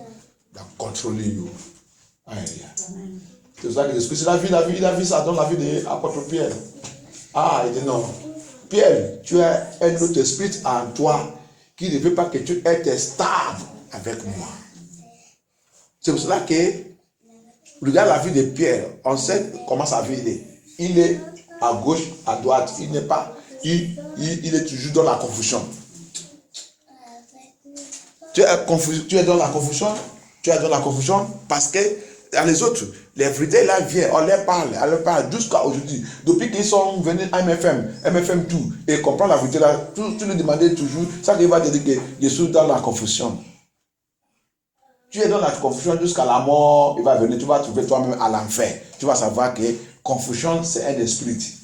that controlling you. Alléluia. C'est pour ça que l'Esprit, il a vu ça dans la vie de l'apôtre Pierre. Ah, il dit non. Pierre, tu as un autre esprit en toi qui ne veut pas que tu sois stable avec moi. C'est pour cela que, regarde la vie de Pierre, on sait comment sa vie est. Il est à gauche, à droite, il n'est pas, il est toujours dans la confusion. Tu es dans la confusion parce que les autres, les vérités là viennent, on leur parle jusqu'à aujourd'hui. Depuis qu'ils sont venus à MFM tout, et comprendre la vérité là, tu lui demandais toujours, ça qui va te dire que je suis dans la confusion. Tu es dans la confusion jusqu'à la mort, il va venir, tu vas trouver toi-même à l'enfer. Tu vas savoir que confusion, c'est un esprit.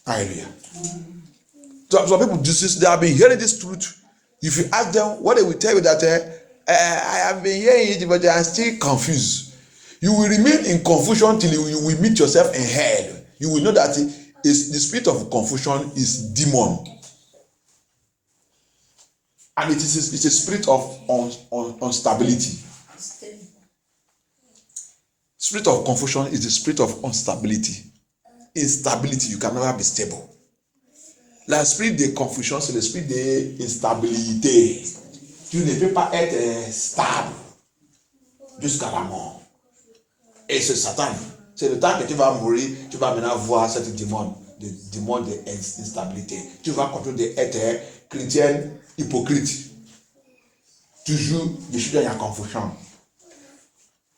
Alléluia. Some people they have been hearing this truth. If you ask them, what they will tell you that I have been hearing it, but they are still confused. You will remain in confusion till you will meet yourself in hell. You will know that the spirit of confusion is demon. And it's a spirit of instability. Spirit of confusion is the spirit of instability. Instability, you can never be stable. L'esprit de confusion, c'est l'esprit d'instabilité. Tu ne peux pas être stable jusqu'à la mort. Et c'est Satan. C'est le temps que tu vas mourir, tu vas maintenant voir cette démon, le démon de l'instabilité. Tu vas continuer d'être chrétien hypocrite. Toujours, je suis dans la confusion.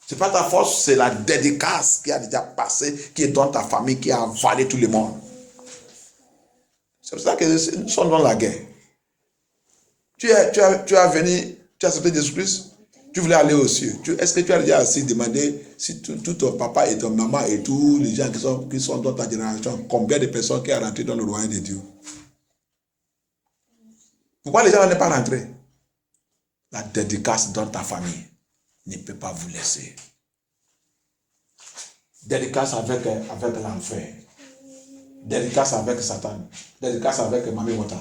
C'est pas ta force, c'est la dédicace qui a déjà passé, qui est dans ta famille, qui a avalé tout le monde. C'est pour ça que nous sommes dans la guerre. Tu as venu, tu as accepté Jésus-Christ, tu voulais aller aux cieux. Est-ce que tu as déjà assez demandé si tout ton papa et ton maman et tous les gens qui sont dans ta génération, combien de personnes qui sont rentrées dans le royaume de Dieu? Pourquoi les gens ne sont pas rentrés? La dédicace dans ta famille ne peut pas vous laisser. Dédicace avec l'enfer. Dédicace avec Satan. Dédicace avec Mami Mota.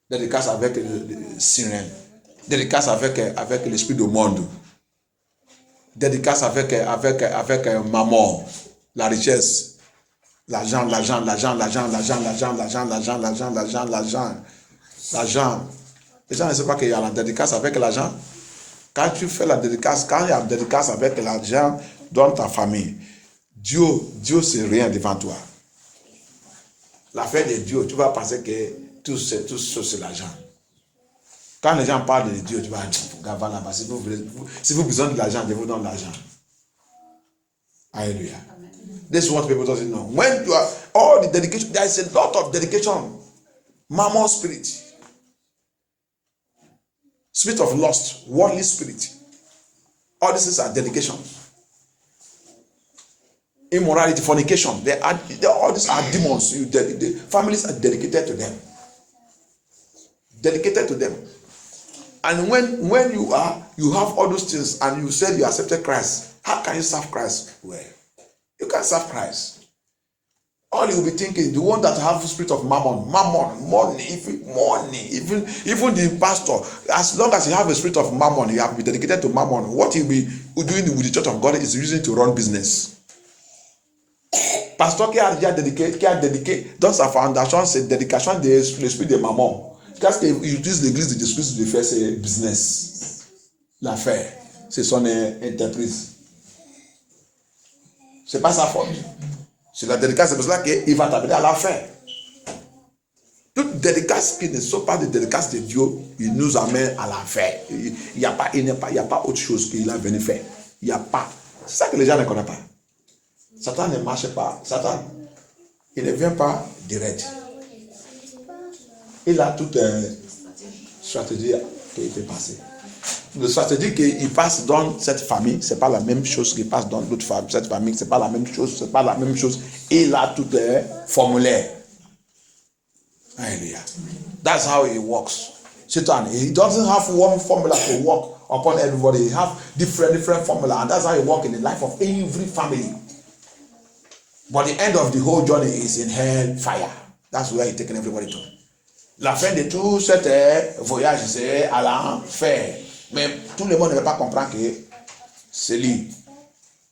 Dédicace avec le sirène. Dédicace avec l'esprit du monde. Dédicace avec maman. La richesse. L'argent. Les gens ne savent pas qu'il y a la dédicace avec l'argent. Quand tu fais la dédicace, quand il y a la dédicace avec l'argent dans ta famille, Dieu c'est rien devant toi. L'affaire de Dieu, tu vas penser que tout c'est l'argent. Quand les gens parlent de Dieu, tu vas dire, là-bas, si vous avez besoin de l'argent, je vous donne l'argent. Alléluia. This is what people don't know. When you are all the dedication, there is a lot of dedication. Mammon spirit. Spirit of lust, worldly spirit. All these are dedication. Immorality, fornication. All these are demons. The families are dedicated to them. Dedicated to them. And when you have all those things and you said you accepted Christ, how can you serve Christ well? You can't serve Christ. All you will be thinking, the one that have the spirit of mammon, money, even the pastor, as long as you have a spirit of mammon, you have to be dedicated to mammon. What he'll be doing with the church of God is using to run business. Pasteur qui a dédiqué dans sa fondation, c'est dédication de l'esprit de mammon. Qu'est-ce qu'il utilise l'église de Jésus-Christ de faire, c'est business. L'affaire, c'est son entreprise. C'est pas sa faute. C'est la dédicace, c'est pour cela qu'il va t'amener à l'enfer. Toute dédicace qui ne sont pas des dédicaces de Dieu, il nous amène à l'enfer. Il n'y a pas autre chose qu'il a venu faire. Il n'y a pas. C'est ça que les gens ne connaissent pas. Satan ne marche pas. Satan, il ne vient pas direct. Il a toute une stratégie qui peut passer. La stratégie qu'il passe dans cette famille, ce n'est pas la même chose qu'il passe dans l'autre famille. Cette famille, ce n'est pas la même chose, c'est pas la même chose. Il a tout un formulaire. Hallelujah. That's how he works. Satan, he doesn't have one formula to work upon everybody. He has different formula, and that's how he works in the life of every family. But the end of the whole journey is in hell fire. That's where he's taking everybody to. La fin de tout cet voyage, c'est à l'enfer. Mais tout le monde ne va pas comprendre que c'est lui.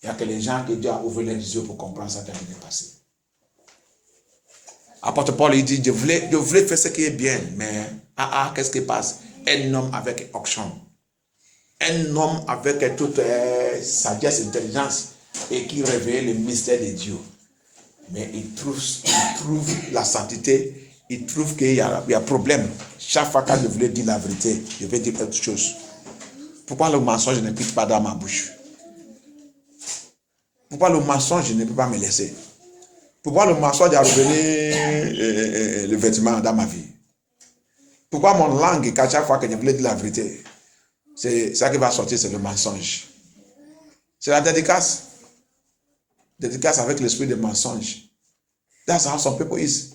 Il n'y a que les gens que Dieu a ouvert les yeux pour comprendre ça qui est passé. Apôtre Paul, il dit, je voulais faire ce qui est bien, mais qu'est-ce qui passe? Un homme avec onction. Un homme avec toute sagesse, intelligence, et qui révèle le mystère de Dieu. Mais il trouve la sainteté. Il trouve qu'il y a problème. Chaque fois que je voulais dire la vérité, je vais dire autre chose. Pourquoi le mensonge ne pique pas dans ma bouche? Pourquoi le mensonge ne peut pas me laisser? Pourquoi le mensonge a revenu le vêtement dans ma vie? Pourquoi mon langue, qu'à chaque fois que je voulais dire la vérité, c'est ça qui va sortir, c'est le mensonge. C'est la dédicace. Dédicace avec l'esprit de mensonge. That's how some people is.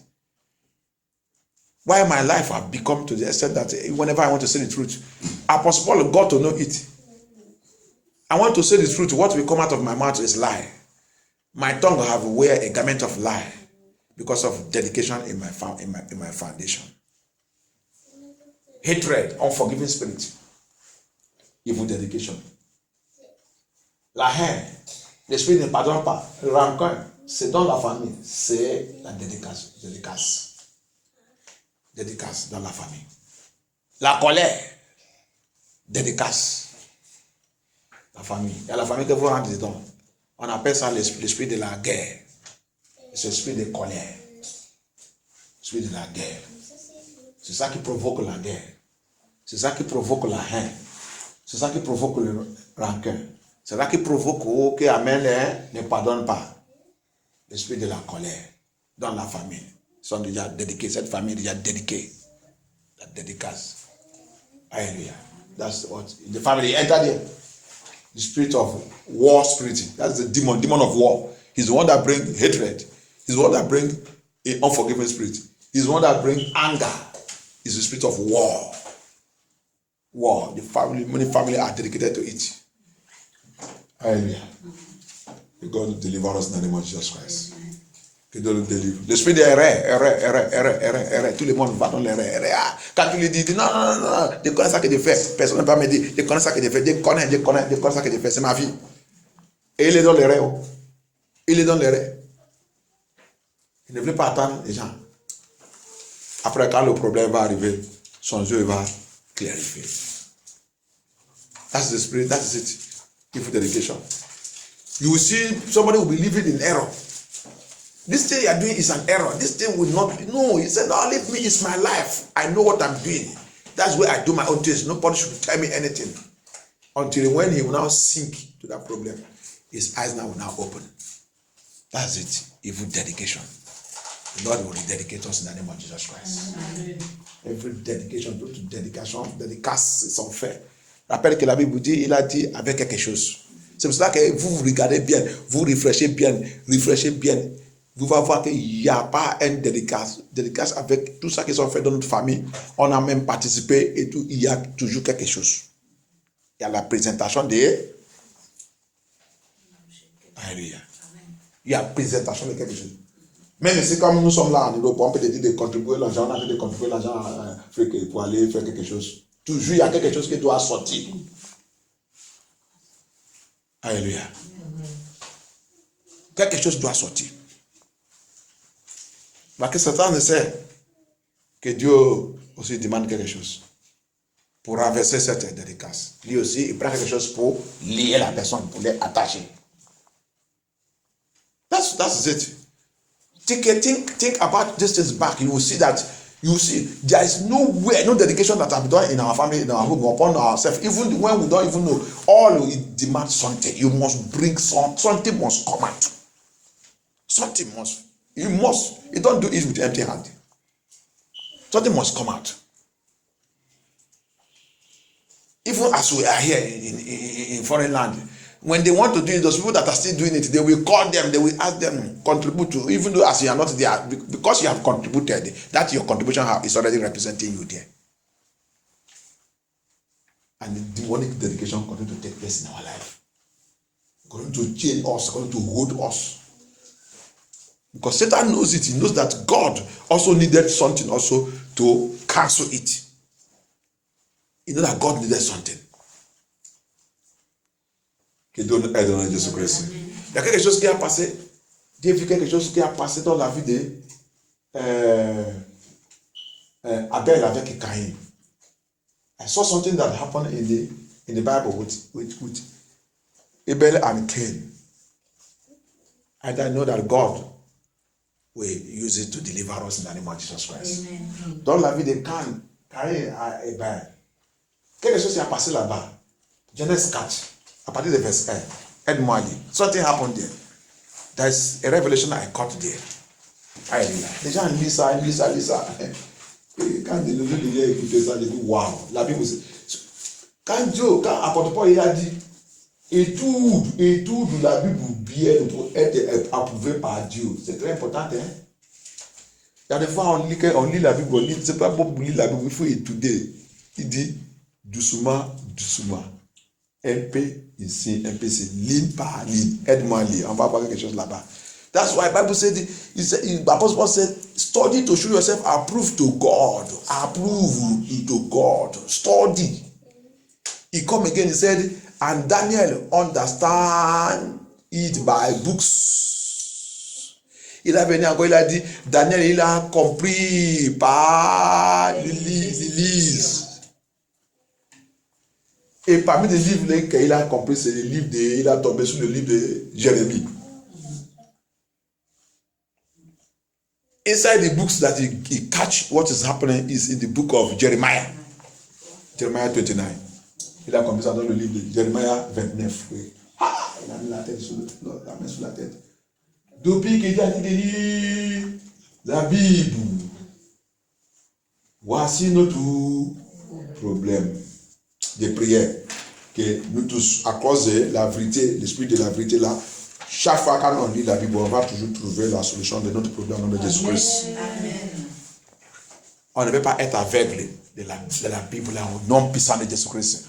Why my life have become to the extent that whenever I want to say the truth, Apostle Paul got to know it. I want to say the truth. What will come out of my mouth is lie. My tongue will have wear a garment of lie because of dedication in my foundation. Hatred, unforgiving spirit, evil dedication. La haine, l'esprit ne pardonne pas. Rancœur, c'est dans la famille, c'est la dédicace. Dédicace dans la famille. La colère, dédicace. La famille. Il y a la famille que vous rentrez dedans. On appelle ça l'esprit de la guerre. C'est l'esprit de colère. L'esprit de la guerre. C'est ça qui provoque la guerre. C'est ça qui provoque la haine. C'est ça qui provoque le rancœur. C'est ça qui provoque que Amen ne pardonne pas. L'esprit de la colère dans la famille. Ils sont déjà dédiés. Cette famille est déjà dédiée. La dédicace. Hallelujah. That's what the family entered here. The spirit of war spirit. That's the demon of war. He's the one that brings hatred. He's the one that brings an unforgiving spirit. He's the one that brings anger. It's the spirit of war. War. The family, many families are dedicated to it. Hallelujah. May God deliver us in the name of Jesus Christ. Que Dieu nous délivre. L'esprit de erreur. Tout le monde va dans l'erreur. Quand tu lui dis, non, je connais ça que je fais. Personne ne va me dire, je connais ça que je fais. Je connais ça que je fais. C'est ma vie. Et il est dans l'erreur. Il est dans l'erreur. Il ne veut pas attendre les gens. Après, quand le problème va arriver, son Dieu va clarifier. That's the spirit, that's it. Give dedication. You will see somebody will be living in error. This thing you are doing is an error. This thing will not be. No, he said, no, leave me. It's my life. I know what I'm doing. That's where I do my own things. Nobody should tell me anything. Until when he will now sink to that problem, his eyes now will now open. That's it. Evil dedication. The Lord will rededicate us in the name of Jesus Christ. Amen. Every dedication, toute dédication, dédicace, ils sont faits. Rappelle que la Bible dit, il a dit avec quelque chose. C'est pour cela que vous regardez bien, vous réfléchissez bien, vous allez voir qu'il n'y a pas un dédicace avec tout ça qui sont fait dans notre famille. On a même participé et tout, il y a toujours quelque chose. Il y a la présentation de... Alléluia. Il y a la présentation de quelque chose. Même si comme nous sommes là en Europe, on peut te dire de contribuer l'argent, on a fait de contribuer l'argent pour aller faire quelque chose. Toujours, il y a quelque chose qui doit sortir. Alléluia. Quelque chose doit sortir. Parce que Satan sait que Dieu aussi demande quelque chose pour renverser cette dédicace. Lui aussi, il prend quelque chose pour lier la personne, pour l'attacher. That's it. Think about these things back. You will see that there is no dedication that have been done in our family, in our home, upon ourselves. Even when we don't even know, all it demands something. You must bring something must come out. Something must. You must. You don't do it with empty hand. Something must come out. Even as we are here in foreign land, when they want to do it, those people that are still doing it, they will call them, they will ask them, contribute to, even though as you are not there, because you have contributed, that your contribution is already representing you there. And the demonic dedication continues to take place in our life. Going to change us, going to hold us. Because Satan knows it. He knows that God also needed something also to cancel it. He knows that God needed something. Que Dieu nous aide dans Jésus-Christ. Il y a quelque chose qui a passé. Dieu a vu quelque chose qui a passé dans la vie de Abel avec Caïn. I saw something that happened in the Bible with Abel and Cain. And I know that God will use it to deliver us in the name of Jesus Christ. Amen. Dans la vie de Caïn et Abel, quelque chose s'est passé là-bas. Genèse 4, à partir de verset 1. Aide-moi à lire. Something happened there. There's a revelation I caught there. Les gens lisent ça. Et quand les gens écoutent ça, ils disent waouh, la Bible c'est. Quand apôtre Paul il a dit, et tout de la Bible bien pour être approuvé par Dieu, c'est très important. Il y a des fois on lit la Bible, c'est pas bon pour lire la Bible, il faut étudier. Il dit doucement. Un peu ici, un peu ici, ligne par ligne. Aide-moi à lire, on va voir quelque chose là-bas. That's why the Bible said, Apostle Paul said, study to show yourself approved to God. Approved to God. Study. He come again, he said, and Daniel understand it by books. Il a venu encore, il a dit, Daniel, il a compris par l'Élise. Et parmi les livres qu'il a compris, c'est le livre il a tombé sur le livre de Jérémie. Inside the books that he catch what is happening is in the book of Jeremiah. Jeremiah 29. Il a compris ça dans le livre de Jeremiah 29. Oui. Ah, il a mis la main sur la tête. Depuis qu'il a dit la Bible, voici notre problème de prière. Que nous tous, à cause de la vérité, l'esprit de la vérité là, chaque fois quand on lit la Bible, on va toujours trouver la solution de notre problème dans Jésus-Christ. On ne peut pas être aveugle de la Bible là, au nom puissant de Jésus-Christ.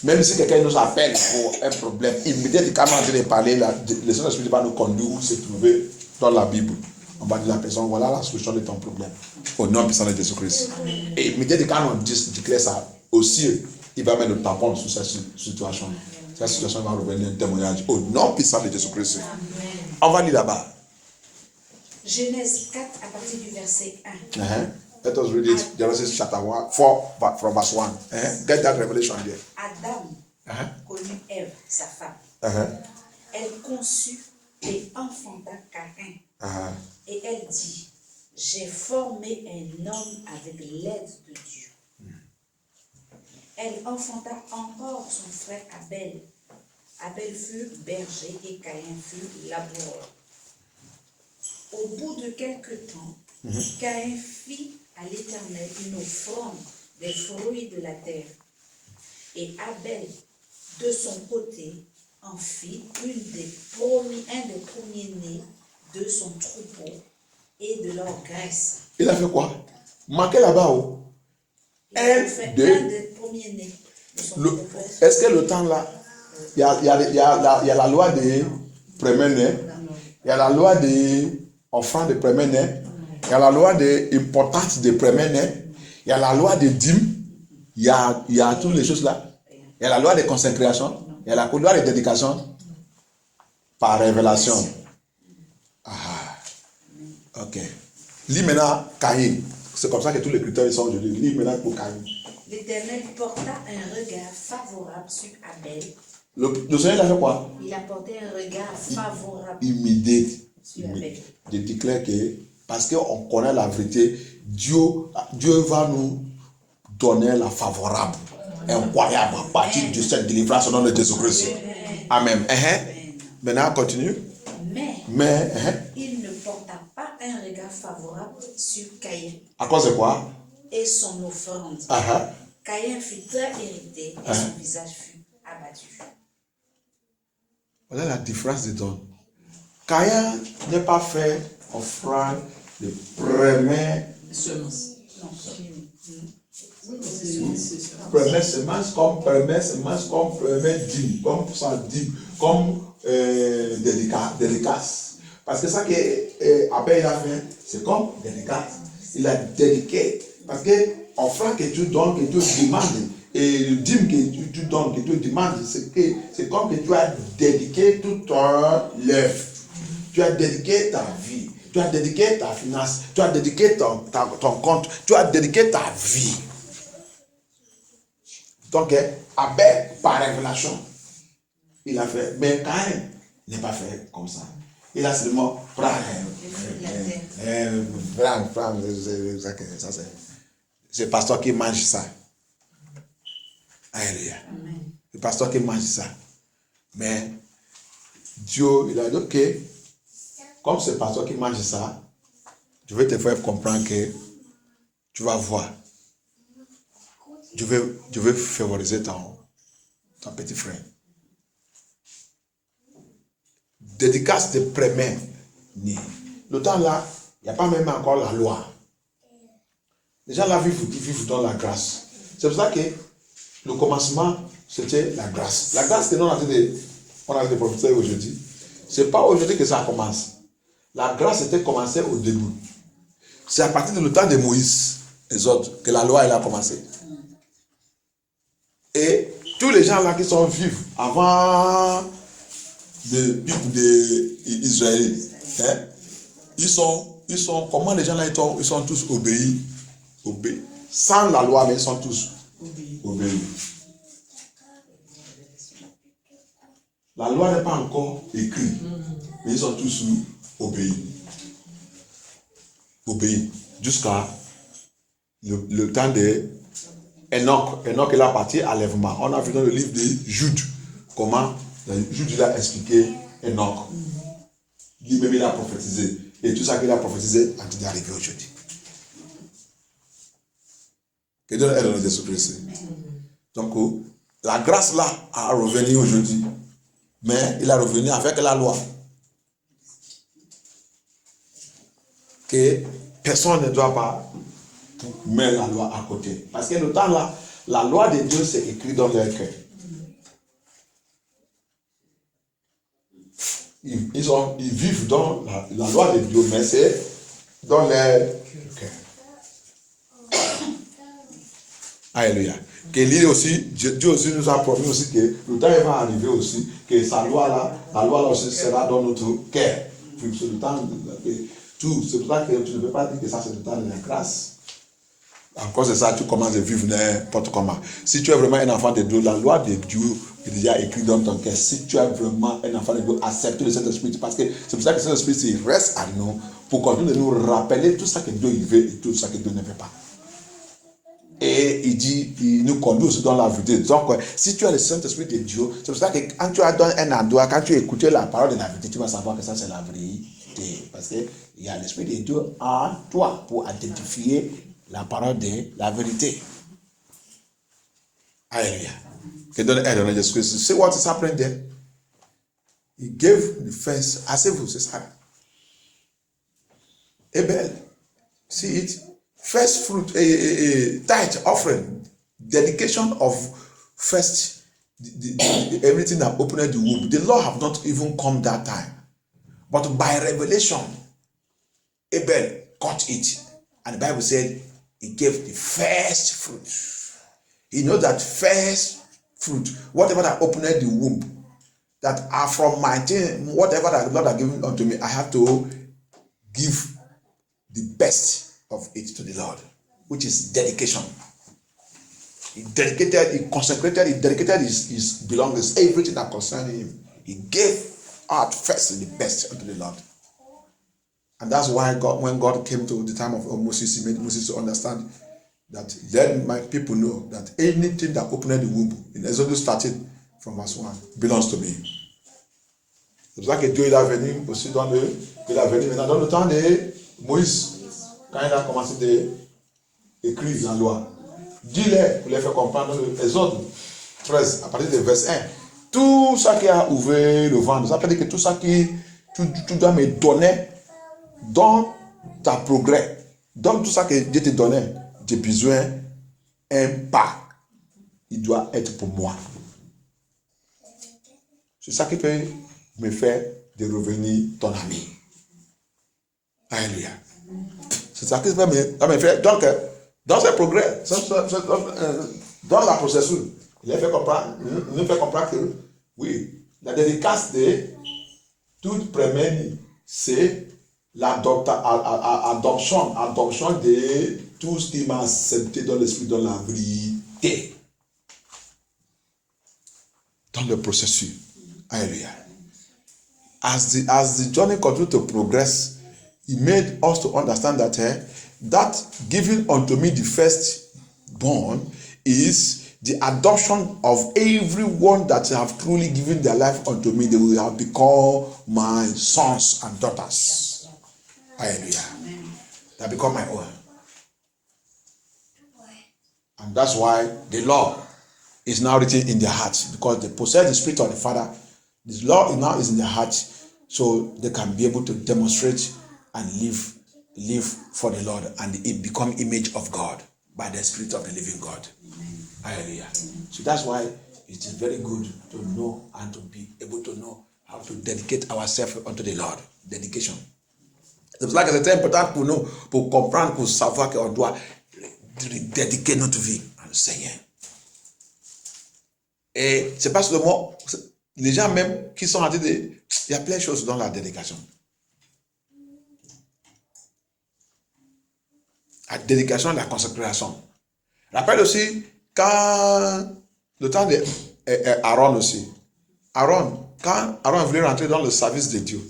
Même si quelqu'un nous appelle pour un problème, immédiatement quand on est en train de parler, le Saint-Esprit va nous conduire où se trouver dans la Bible. On va dire à la personne, voilà la solution de ton problème. Au nom puissant de Jésus-Christ. Et immédiatement quand on déclare ça, aussi, il va mettre le tampon sur cette situation. Cette situation va revenir un témoignage au nom puissant de Jésus-Christ. On va lire là-bas. Genèse 4 à partir du verset 1. Let us read it. Genesis chapter 4 from verse 1. Get that revelation there. Adam connut Ève, sa femme. Elle conçut et enfanta Caïn. Et elle dit, j'ai formé un homme avec l'aide de Dieu. Elle enfanta encore son frère Abel. Abel fut berger et Caïn fut laboureur. Au bout de quelque temps, Caïn fit à l'Éternel une offrande des fruits de la terre. Et Abel, de son côté, en fit un des premiers-nés de son troupeau et de leur graisse. Il a fait quoi? Marquez là-bas. Un des premiers-nés de son troupeau. Est-ce que le temps là, il y a la loi des premiers-nés, il y a la loi des offrandes des premiers-nés, il y a la loi des importances des premiers-nés, il y a la loi des dîmes, il y a toutes les choses là. Il y a la loi de consécration, il y a la loi de dédication par révélation. Ok. Lis maintenant Caïn. C'est comme ça que tous les critères sont aujourd'hui. Lis maintenant pour Caïn. L'Éternel porta un regard favorable sur Abel. Le Seigneur a fait quoi? Il a porté un regard favorable immédiat. sur Abel. Je déclare que parce qu'on connaît la vérité, Dieu va nous donner la favorable, incroyable, à partir de cette délivrance au nom de Jésus-Christ. Amen. Maintenant, continue. Mais il ne porta pas un regard favorable sur Caïn. À cause de quoi? Et son offrande. Caïn fut très irrité et son visage fut abattu. Voilà la différence des dons. Caïn n'est pas fait offrande de première semence. Première semence, comme première dîme, comme sans dîme, comme dédicace. Parce que ça qu'après il a fait, c'est comme dédicace. Il a dédiqué. Parce que offrande que tu donnes, que tu demandes, et le dîme que tu donnes, que tu demandes, c'est comme que tu as dédiqué tout ton œuvre. Tu as dédiqué ta vie. Tu as dédiqué ta finance. Tu as dédiqué ton compte. Tu as dédiqué ta vie. Donc, Abel, par révélation, il a fait. Mais Caïn n'est pas fait comme ça. Il a seulement prends, c'est le pasteur qui mange ça. Alléluia. C'est le pasteur qui mange ça. Mais Dieu, il a dit, ok, comme c'est le pasteur qui mange ça, je vais te faire comprendre que tu vas voir. Je vais favoriser ton petit frère. Dédicace de premier né. Le temps là, il n'y a pas même encore la loi. Les gens là vivent dans la grâce. C'est pour ça que le commencement, c'était la grâce. La grâce que nous on a de prophétiser aujourd'hui, ce n'est pas aujourd'hui que ça commence. La grâce était commencée au début. C'est à partir du temps de Moïse, les autres, que la loi elle a commencé. Et tous les gens là qui sont vifs avant d'Israël, hein, ils sont, comment les gens là ils sont tous obéis. Sans la loi, mais ils sont tous obéis. La loi n'est pas encore écrite, mais ils sont tous obéis. Jusqu'à le temps de Enoch. Enoch est là parti à l'enlèvement. On a vu dans le livre de Jude comment Jude a expliqué Enoch. Lui-même il a prophétisé. Et tout ça qu'il a prophétisé a tout arrivé aujourd'hui. Que Dieu aide de Jésus-Christ. Donc, la grâce là a revenu aujourd'hui. Mais il a revenu avec la loi. Que personne ne doit pas mettre la loi à côté. Parce que le temps là, la loi de Dieu c'est écrit dans leur cœur. Ils vivent dans la loi de Dieu, mais c'est dans leur cœur. Alléluia. Que lui aussi, Dieu aussi nous a promis aussi que le temps va arriver aussi, que sa loi là, la loi là aussi sera dans notre cœur. C'est le temps tout. C'est pour ça que tu ne peux pas dire que ça c'est le temps de la grâce. À cause de ça, tu commences à vivre n'importe comment. Si tu es vraiment un enfant de Dieu, la loi de Dieu est déjà écrite dans ton cœur. Si tu es vraiment un enfant de Dieu, accepte le Saint-Esprit. Parce que c'est pour ça que le Saint-Esprit reste à nous pour continuer de nous rappeler tout ça que Dieu veut et tout ça que Dieu ne veut pas. Et il nous conduit aussi dans la vérité. Donc, si tu as le Saint-Esprit de Dieu, c'est pour ça que quand tu as dans un endroit, quand tu écoutes la parole de la vérité, tu vas savoir que ça c'est la vérité. Parce qu'il y a l'Esprit de Dieu en toi pour identifier la parole de la vérité. Alléluia. Que Dieu aide en Jésus-Christ. See what is happening there? He gave the first. Asseyez-vous, c'est ça. Abel, see it. First fruit, tithe offering, dedication of first, everything that opened the womb. The Lord have not even come that time. But by revelation, Abel got it. And the Bible said he gave the first fruit. He knows that first fruit, whatever that opened the womb, that are from my thing, whatever that the Lord has given unto me, I have to give the best of it to the Lord, which is dedication. He dedicated, he consecrated, he dedicated his belongings, everything that concerned him. He gave out first the best unto the Lord. And that's why God, when God came to the time of Moses, he made Moses to understand that let my people know that anything that opened the womb, in Exodus 13 from verse 1, belongs to me. C'est pour ça que Dieu il est venu aussi il est venu maintenant dans le temps de Moïse. Quand il a commencé à écrire la loi, dis-le pour les faire comprendre Exode 13, à partir du verset 1. Tout ça qui a ouvert le ventre, ça veut dire que tout ça qui tu dois me donner dans ta progrès, dans tout ça que Dieu te donnait, j'ai besoin un pas. Il doit être pour moi. C'est ça qui peut me faire de revenir ton ami. Alléluia. C'est ça qui va me faire. Donc, dans ce progrès, dans la processus, il nous fait comprendre que, oui, la dédicace de toute première, c'est l'adoption de tout ce qui m'a accepté dans l'esprit, dans la vérité. Dans le processus. Alléluia. As the journey continues to progress, he made us to understand that that giving unto me the firstborn is the adoption of everyone that have truly given their life unto me. They will have become my sons and daughters. Hallelujah. They become my own. And that's why the law is now written in their hearts, because they possess the spirit of the Father. This law now is in their hearts, so they can be able to demonstrate and live for the Lord, and it become image of God by the Spirit of the living God. Hallelujah. So that's why it is very good to know and to be able to know how to dedicate ourselves unto the Lord. Dedication. C'est pour ça que c'est très important pour nous, pour comprendre, pour savoir qu'on doit dédiquer notre vie au Seigneur. Et c'est pas seulement les gens même qui sont en train de... Il y a plein de choses dans la dédication. La dédication et la consécration. Rappelle aussi, quand le temps d'Aaron aussi, quand Aaron voulait rentrer dans le service de Dieu,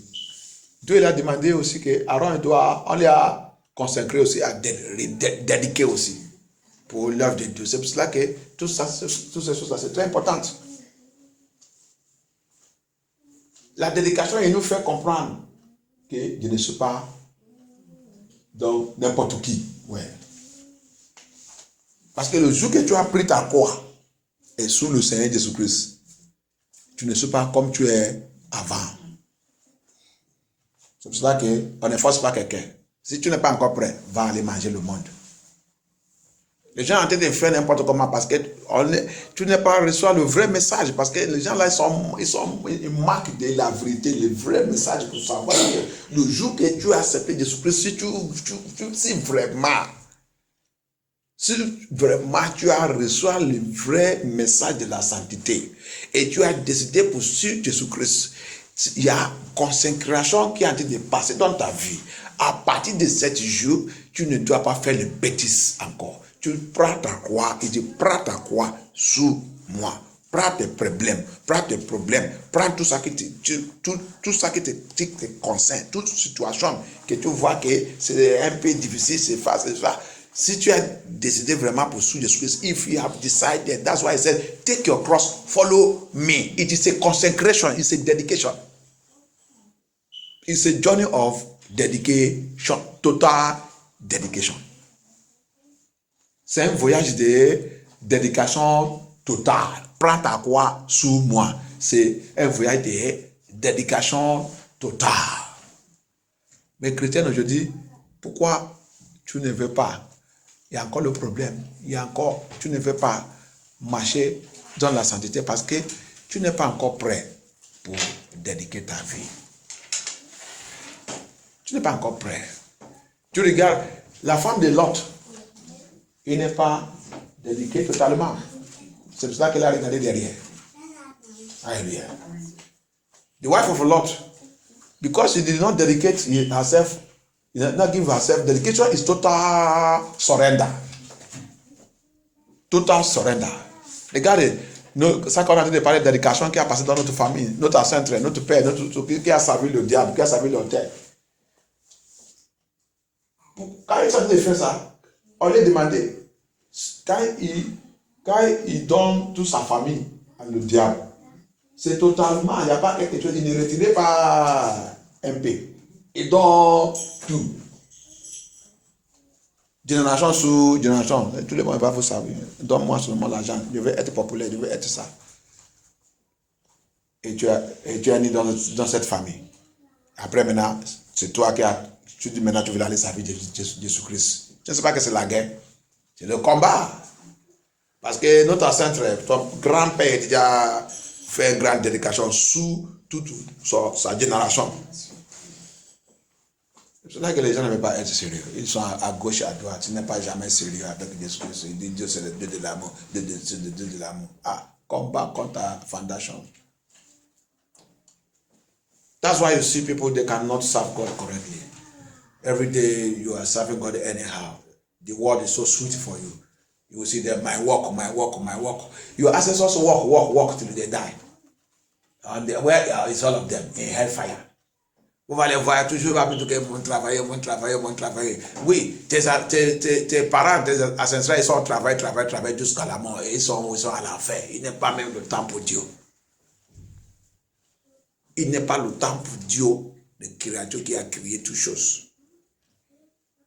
Dieu il a demandé aussi que Aaron on lui a consacré aussi à dédiquer aussi pour l'œuvre de Dieu. C'est pour cela que toutes ces choses-là, c'est très important. La dédication, il nous fait comprendre que je ne suis pas dans n'importe qui. Ouais. Parce que le jour que tu as pris ta croix et sous le Seigneur Jésus-Christ, tu ne suis pas comme tu es avant. C'est pour cela qu'on ne force pas quelqu'un. Si tu n'es pas encore prêt, va aller manger le monde. Les gens ont tenté de faire n'importe comment parce que tu n'es pas reçu le vrai message. Parce que les gens là, ils marquent de la vérité, le vrai message pour savoir que le jour que tu as accepté Jésus-Christ, si vraiment tu as reçu le vrai message de la sainteté et tu as décidé pour suivre Jésus-Christ, il y a consécration qui est en train de passer dans ta vie. À partir de 7 jours, tu ne dois pas faire les bêtises encore. Tu prends ta croix et tu prends ta croix sous moi. Prends tes problèmes, prends tout ça qui te concerne, toute situation que tu vois que c'est un peu difficile, c'est ça. Si tu as décidé vraiment pour suivre Jésus-Christ, if you have decided, that's why I said, take your cross, follow me. It is a consecration, it's a dedication. It's a journey of dedication, total dedication. C'est un voyage de dédication totale. Prends ta croix sous moi. C'est un voyage de dédication totale. Mais chrétien aujourd'hui, pourquoi tu ne veux pas? Il y a encore le problème. Tu ne veux pas marcher dans la sainteté parce que tu n'es pas encore prêt pour dédiquer ta vie. Tu n'es pas encore prêt. Tu regardes la femme de Lot. Il n'est pas dédié totalement. C'est pour ça qu'elle a regardé derrière. Hallelujah. The wife of Lot, because she did not dedicate herself, she did not give herself, dedication is total surrender. Total surrender. Regardez, ça qu'on a dit de parler de dédication qui a passé dans notre famille, notre ancêtre, notre père, qui a servi le diable, qui a servi l'autel. Quand ils sont de faire ça, on lui demandait, quand il donne toute sa famille à le diable, c'est totalement, il n'y a pas quelque chose, il ne retirait pas un peu. Il donne tout. Génération sous génération, tous les mois, il va vous savoir, donne-moi seulement l'argent, je veux être populaire, je veux être ça. Et tu es né dans cette famille. Après maintenant, c'est toi tu dis maintenant tu veux aller servir Jésus-Christ. Je ne sais pas que c'est la guerre. C'est le combat. Parce que notre ancêtre, ton grand-père, a déjà fait une grande dédication sous toute sa génération. C'est C'est là que les gens ne veulent pas être sérieux. Ils sont à gauche, à droite. Ils n'est pas jamais sérieux avec Jésus-Christ. Ils disent Dieu c'est le Dieu de l'amour. Dieu de l'amour. Ah, combat contre ta fondation. That's why you see people, they cannot serve God correctly. Every day you are serving God anyhow. The word is so sweet for you. You will see them, my walk. Your ancestors walk till they die. And where is all of them? In hellfire. Vous allez voir toujours mon travailler. Oui, tes parents, tes ancêtres, ils sont travaillent jusqu'à la mort. Ils sont à l'enfer. Il n'est pas même le temps pour Dieu. Il n'est pas le temps pour Dieu, le créateur qui a créé toutes choses.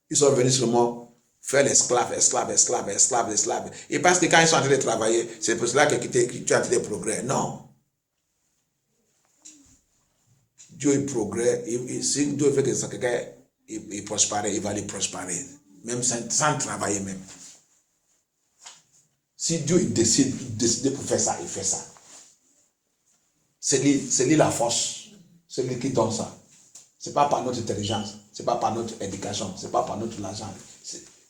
Ils sont venus seulement faire l'esclave. Et parce que quand ils sont en train de travailler, c'est pour cela que tu as des progrès. Non. Dieu il progresse, si Dieu veut que quelqu'un il prospère, il va lui prospérer, même sans travailler même. Si Dieu il décide pour faire ça, il fait ça. C'est lui la force, c'est lui qui donne ça. C'est pas par notre intelligence, c'est pas par notre éducation, c'est pas par notre argent.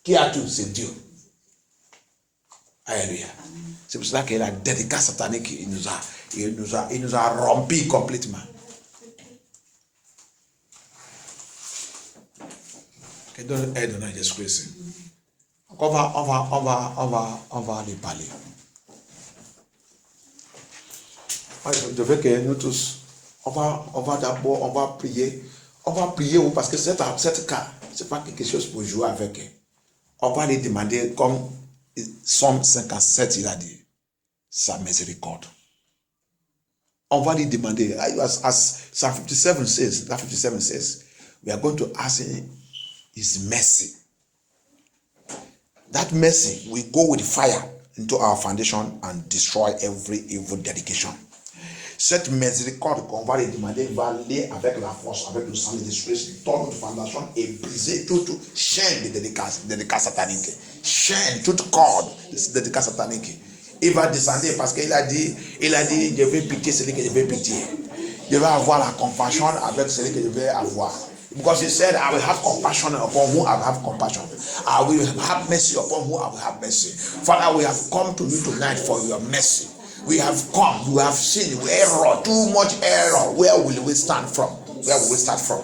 Qui a tout, c'est Dieu. Alléluia. C'est pour cela que la dédicace satanique, il nous a remplis complètement. Que Dieu aide dans Jésus-Christ. On va lui parler. Je veux que nous tous, on va d'abord prier. On va prier parce que cette cas, c'est pas quelque chose pour jouer avec. On va lui demander, comme Somme 57, il a dit, sa miséricorde. On va lui demander, as Psalm 57 says, we are going to ask him his mercy. That mercy will go with fire into our foundation and destroy every evil dedication. Cette miséricorde qu'on va lui demander va aller avec la force, avec le sang de Jésus-Christ dans notre fondation et briser toute chaîne de dédicace satanique. Chaîne, toute corde de dédicace satanique. Il va descendre parce qu'il a dit, je vais pitié celui que je vais pitié. Je vais avoir la compassion avec celui que je vais avoir. Because he said, I will have compassion upon whom I will have compassion. I will have mercy upon whom I will have mercy. Father, we have come to you tonight for your mercy. We have come, we have seen error, too much error. Where will we stand from? Where will we start from?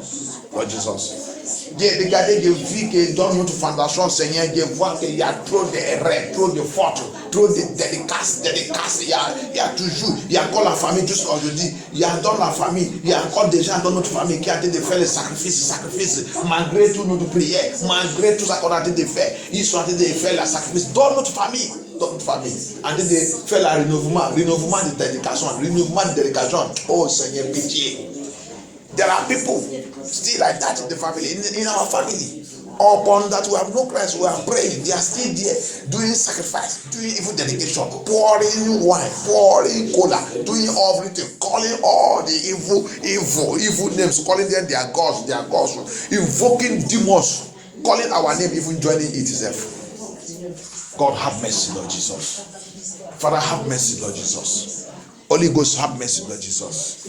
Lord Jesus. J'ai regardé, j'ai vu que dans notre fondation, Seigneur, je vois qu'il y a trop d'erreurs, trop de fautes, trop de dédicaces. Il y a toujours, il y a encore la famille jusqu'à aujourd'hui. Il y a dans la famille, il y a encore des gens dans notre famille qui ont été de faire les sacrifices, malgré toutes nos prières, malgré tout ça qu'on a été de faire. Ils sont en train de faire les sacrifices dans notre famille. En train de faire le renouvellement de dédication. Oh Seigneur, pitié. There are people still like that in the family, in our family. Upon that we have no Christ, we are praying. They are still there doing sacrifice, doing evil dedication, pouring wine, pouring cola, doing everything, calling all the evil names, calling them their gods, invoking demons, calling our name, even joining it itself. God have mercy, Lord Jesus. Father, have mercy, Lord Jesus. Holy Ghost, have mercy, Lord Jesus.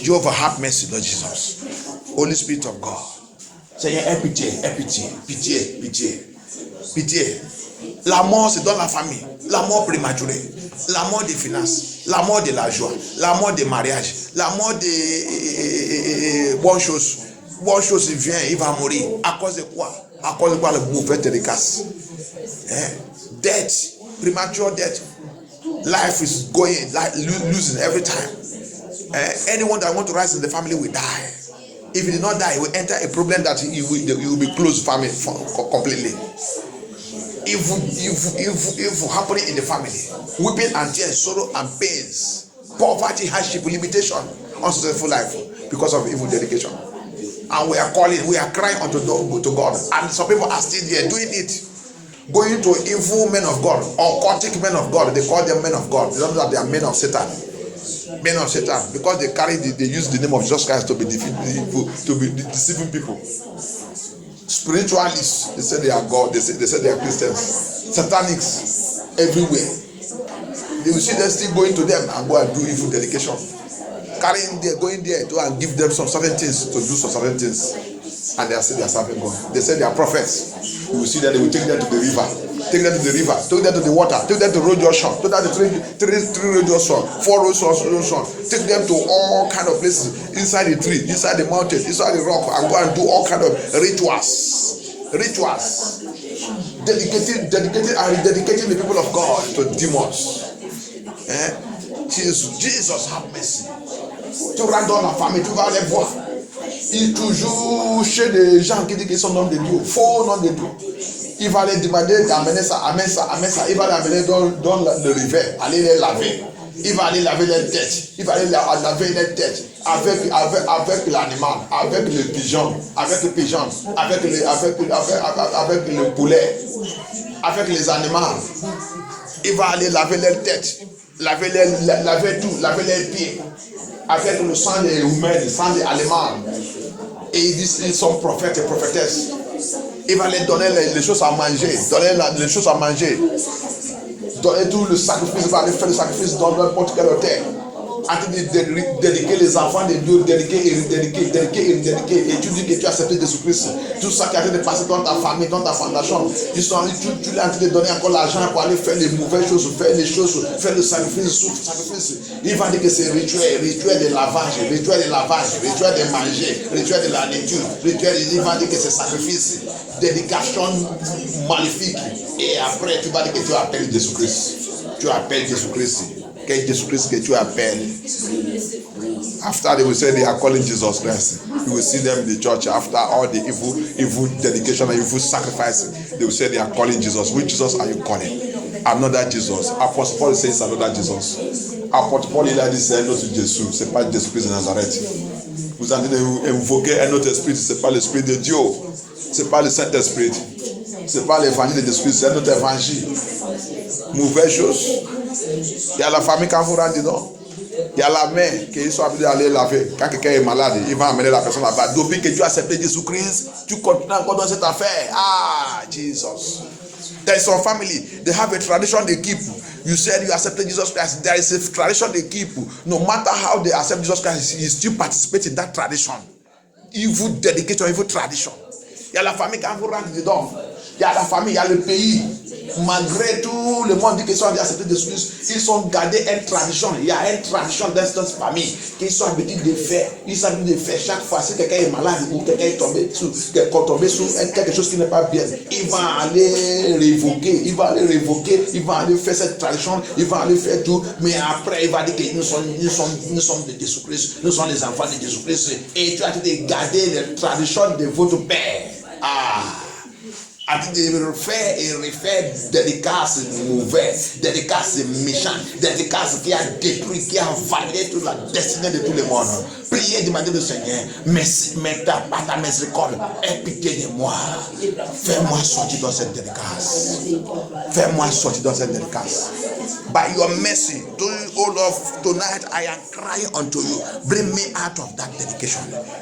Jehovah, have mercy, Lord Jesus. Holy Spirit of God. Seigneur, aie pitié. La mort, c'est dans la famille. La mort prématurée. La mort des finances. La mort de la joie. La mort des mariages. La mort des bonnes choses. Bonnes choses, il vient, il va mourir. À cause de quoi? À cause de quoi le mauvais dédicace? Death, premature death. Life is going, losing every time. Anyone that wants to rise in the family will die. If he did not die, he will enter a problem that he will be closed family completely. Evil happening in the family. Weeping and tears, sorrow and pains, poverty, hardship, limitation, unsuccessful life because of evil dedication. And we are crying unto God. And some people are still there doing it. Going to evil men of God or occultic men of God, they call them men of God. They don't know that they are men of Satan. Men of Satan, because they use the name of Jesus Christ to be deceiving people. Spiritualists, they say they are God. They say they are Christians. Satanics everywhere. They will see them still going to them and go and do evil dedication. Going there to and give them some certain things to do some certain things. and they are still serving God. They say they are prophets. You will see that they will take them to the river, take them to the river, take them to the water, take them to road junction, take them to three road junction, 4 road junction, take them to all kind of places, inside the tree, inside the mountain, inside the rock, and go and do all kind of rituals, dedicating the people of God to demons. Jesus have mercy. Tu rentres dans la famille, tu vas les voir. Il est toujours chez des gens qui disent qu'ils sont noms de Dieu, faux noms de Dieu. Il va les demander d'amener ça, amène ça. Il va les amener dans le rivière, aller les laver. Il va aller laver les têtes. Il va aller laver les têtes avec l'animal, avec le pigeon, avec le poulet, avec les animaux. Il va aller laver les têtes, laver les pieds, avec le sang des humains, le sang des animaux. Et ils disent qu'ils sont prophètes et prophétesses. Il va les donner les choses à manger, donner tout le sacrifice, il va aller faire le sacrifice dans n'importe quel hôtel. En train de dédiquer les enfants de Dieu, dédiquer. Et tu dis que tu as accepté Jésus-Christ. Tout ça qui a été passé dans ta famille, dans ta fondation, tu es en train de donner encore l'argent pour aller faire les mauvaises choses, faire le sacrifice. Il va dire que c'est rituel de lavage, rituel de manger, rituel de la lecture, il va dire que c'est sacrifice, dédication maléfique. Et après, tu vas dire que tu appelles Jésus-Christ. Quel Jésus-Christ que tu appelles. After they will say they are calling Jesus Christ, you will see them in the church. After all the evil dedication and evil sacrifice, they will say they are calling Jesus. Which Jesus are you calling? Another Jesus. Apostle Paul says another Jesus. Apostle Paul il a dit c'est un autre Jésus. C'est pas Jésus-Christ de Nazareth. Vous allez invoquer un autre esprit. C'est pas l'esprit de Dieu. C'est pas le Saint-Esprit. C'est pas l'évangile de Jésus-Christ. C'est un autre évangile. Mauvaise chose. Il y a la famille quand vous rentrez dedans. Il y a la main qu'ils sont habitués à aller laver. Quand quelqu'un est malade, il va amener la personne là-bas. Depuis que tu as accepté Jésus-Christ, tu continues encore dans cette affaire. Ah, Jesus. There is some family, they have a tradition they keep. You said you accepted Jesus Christ. There is a tradition they keep. No matter how they accept Jesus Christ, you still participate in that tradition. Evil dedication, evil tradition. Il y a la famille quand vous rentrez dedans. Il y a la famille, il y a le pays. Malgré tout, le monde dit qu'ils sont acceptés de Jésus, ils sont gardés une tradition. Il y a une tradition dans cette famille qu'ils sont habitués de faire. Ils sont habitués de faire chaque fois si quelqu'un est malade ou quelqu'un est tombé sur quelque chose qui n'est pas bien. Il va aller révoquer, il va aller faire cette tradition, il va aller faire tout. Mais après, il va dire que nous sommes de Jésus-Christ, nous sommes les enfants de Jésus-Christ. Et tu as été garder les traditions de votre père. De refaire et refaire dédicaces mauvaises, dédicaces méchantes, dédicaces qui a détruit, qui a valé toute la destinée de tout le monde. Priez, demandez au Seigneur, merci, par ta miséricorde, aie pitié de moi. Fais-moi sortir dans cette dédicace. By your mercy, oh Lord, tonight I am crying unto you. Bring me out of that dedication,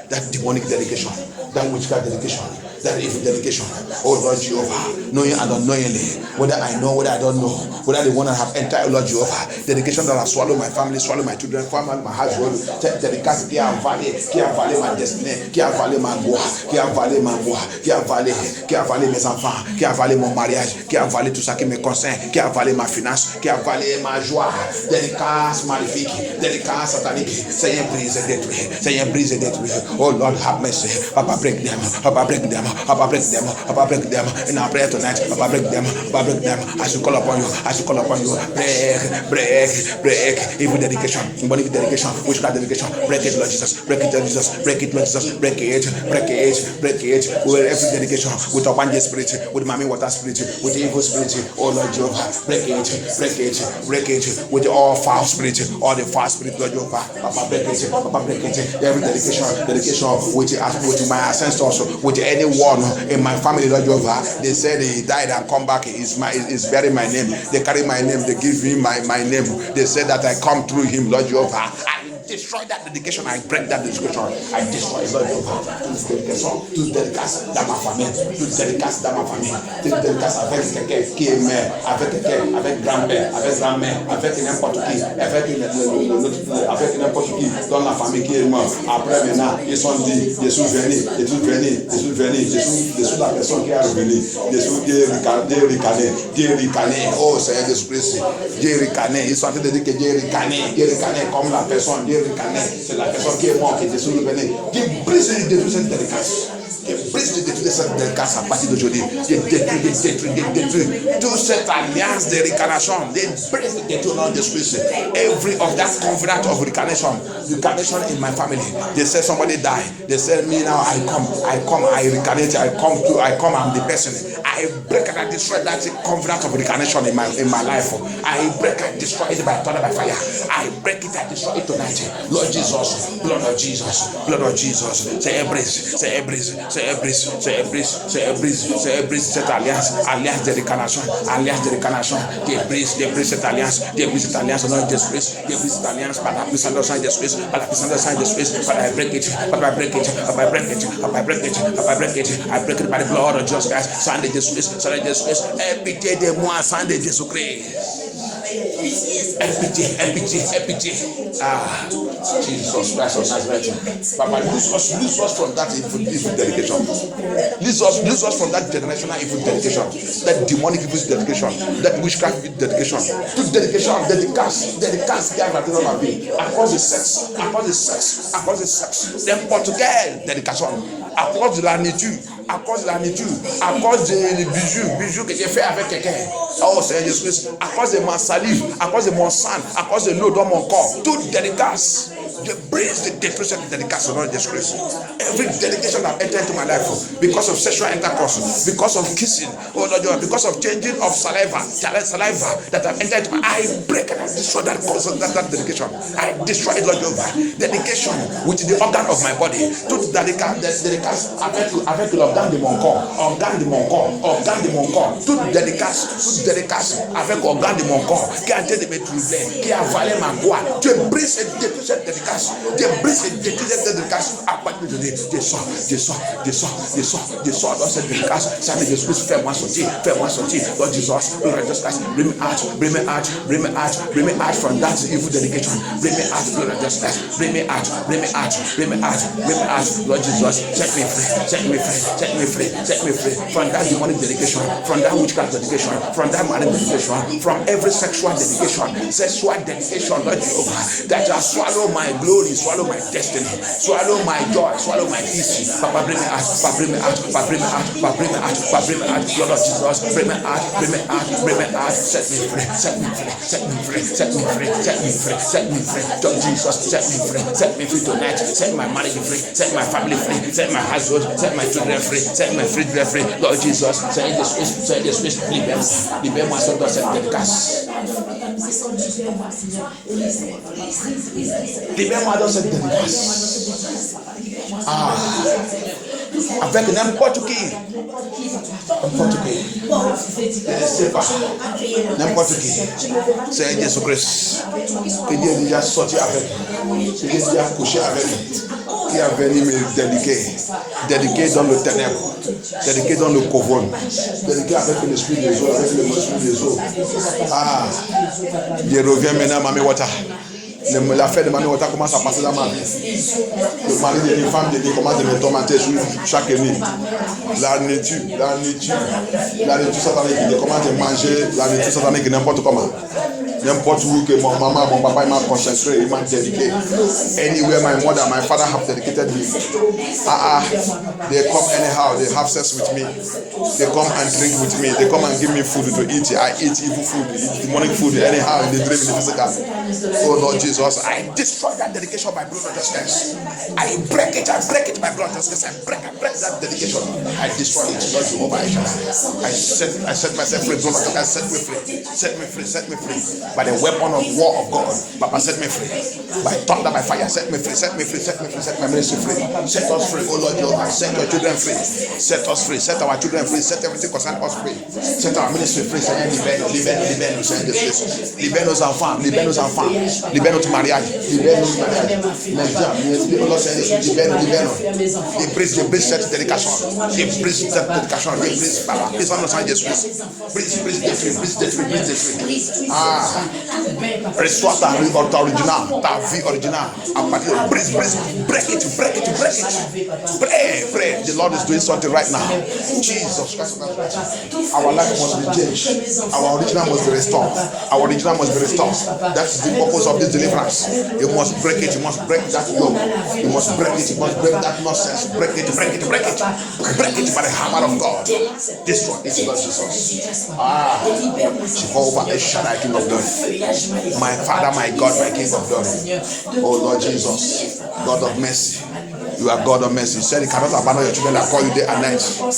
that demonic dedication, that witchcraft dedication, that evil dedication. Oh Lord Jehovah, knowing and unknowingly, whether I know, whether I don't know, whether the one that have entered, Lord Jehovah, dedication that has swallowed my family, swallowed my children, swallowed my household, dedication qui a avalé ma destinée, qui a avalé ma voix, qui a avalé mes enfants, qui a avalé mon mariage, qui a avalé tout ça qui me concerne, qui a avalé ma finance, qui a avalé ma joie, dédicace maléfique, dédicace satanique. Seigneur, brise et détruis. Oh Lord, have mercy. Papa, break them. In our prayer tonight, Papa, break them. As you call upon you. Break. Evil dedication, demonic dedication, witchcraft dedication. Break it, Lord Jesus. Break it. With every dedication, with a one day spirit, with mommy water spirit, with the evil spirit. Oh Lord Jehovah, break it. With all foul spirit, all the foul spirit, Lord Jehovah. Papa, break it. Every dedication with my ancestors, with anyone in my family, Lord Jehovah. They said he died and come back. Is bury my name. They carry my name. They give him my name. They said that I come through him, Lord Jehovah. destroy that dedication. I break that dedication. I destroy it. Toute dédicace dans ma famille. Toute dédicace dans ma famille. Toute dédicace avec quelqu'un qui est mère, avec quelqu'un, avec grand-père, avec grand-mère, avec n'importe qui, avec n'importe qui dans la famille qui est mort. Après maintenant, ils sont dit, je suis venu, la personne qui est revenue. Je suis Dieu ricané. Oh Seigneur Jésus-Christ, Dieu ricané. Ils sont en train de dire que Dieu ricané comme la personne, Dieu ricané. C'est la personne qui est morte, qui est revenu, qui brise et détruit cette dédicace. Qui brise et détruit cette dédicace à partir d'aujourd'hui. Qui détruit toute cette alliance de réincarnation. They brise et détruit au nom de Jésus-Christ. Every of that covenant of recarnation in my family. They say somebody died. They say me now I reincarnate, I come, I'm the person. I break and I destroy that covenant of reincarnation in my life. I break and destroy it by thunder, by fire. I break it and destroy it tonight. Lord Jesus, blood of Jesus, blood of Jesus. Say embrace, cette alliance de réincarnation, qui brise cette alliance, au nom de Jésus-Christ, qui brise cette alliance par la puissance de sang de Jésus-Christ, par la puissance de sang de Jésus-Christ, I break it, I break it by the blood of Jesus Christ, sang de Jésus-Christ, pitié de moi, sang de Jésus-Christ. Pitié. Jesus Christ of Nazareth. Papa, lose us from that evil dedication. Lose us from that generational evil dedication, that demonic evil dedication, that witchcraft dedication. Toute dedication, dédicace qui a raté dans ma vie, à cause de sexe. N'importe quelle dédication, à cause de la nature, à cause des bijoux que j'ai fait avec quelqu'un. Oh Seigneur Jésus-Christ, à cause de ma salive, à cause de mon sang, à cause de l'eau dans mon corps, toute dédicace. Je brise the destruction of dedication of Jesus Christ. Every dedication that entered into my life because of sexual intercourse, because of kissing, oh Lord God, because of changing of saliva that have entered into my I break and I destroy that dedication. I destroy it, Lord God. Dedication with the organ of my body. Toute dédicace avec l'organe de mon corps, toute dédicace avec l'organe de mon corps qui a été de me troubler, qui a avalé ma voix. Tu brises et détruis cette dédicace. Tu brises et détruis cette dédicace. À partir de descends dans cette dédicace. Ça me dit, fais-moi sortir. Lord Jesus, Lord Jesus, bring me out from that evil dedication. Bring me out, Lord Jesus, bring me out. Lord Jesus, set me free from that demonic dedication, from that witchcraft dedication, from that manic dedication, from every sexual dedication, Lord Jehovah, that has swallowed my glory, swallow my destiny, swallow my joy, swallow my peace. Papa, bring me out, Lord Jesus, bring me out, set me free. Lord Jesus, set me free tonight, set my marriage free, set my family free, set my household, set my children free, set my children free. Lord Jesus, say this, libère-moi sur cette dédicace. Libère-moi dans cette dédicace. Avec n'importe qui. Je ne sais pas. N'importe qui. C'est Jésus-Christ. Que Dieu est déjà sorti avec. Que Dieu est déjà couché avec. Qui a venu me dédiquer dans le ténèbre, dédiquer dans le couvent, dédiquer avec l'esprit des eaux, avec le esprit des eaux. Je reviens maintenant à Mami Wata. L'affaire de Mami Wata commence à passer dans ma vie. Le mari de une femme commence à me tourmenter chaque nuit. La nourriture satanique, il commence à manger la nourriture satanique n'importe comment. N'importe où que mon maman, mon papa, il m'a concentré, il m'a dédiqué. Anywhere my mother, my father have dedicated me. They come anyhow, they have sex with me. They come and drink with me. They come and give me food to eat. I eat evil food, demonic food anyhow in the dream, in the physical. Oh Lord Jesus, I destroy that dedication by blood of justice. I break it by blood of justice. I break that dedication. I destroy it. Lord Jehovah, I set myself free. Blood of justice, set me free. by the weapon of war of God. Papa, set me free. By thunder, by fire, set me free, set me free, set me free, set my ministry free. Set us free, oh Lord Jehovah. Set your children free. Set us free, set our children free, set everything concerning us free. Set our ministry free. Libère nos enfants, libère nos enfants, libère notre mariage, libère notre mariage. Brise cette dédication, brise cette dédication, brise par la puissance de sang de Jésus. Brise, détruis. Restore ta vie originale, à partir de brise, break it. Pray. The Lord is doing something right now. Jesus Christ, our life must be changed. Our original must be restored. That's the purpose of this deliverance. You must break it. You must break that yoke. You must break it. You must break that nonsense. Break it by the hammer of God. Destroy it, Lord Jesus. Jehovah El Shaddai, King of glory. My Father, my God, my King of glory. Oh Lord Jesus, God of mercy. You are God of mercy. You said you cannot abandon your children that call you day and night. Your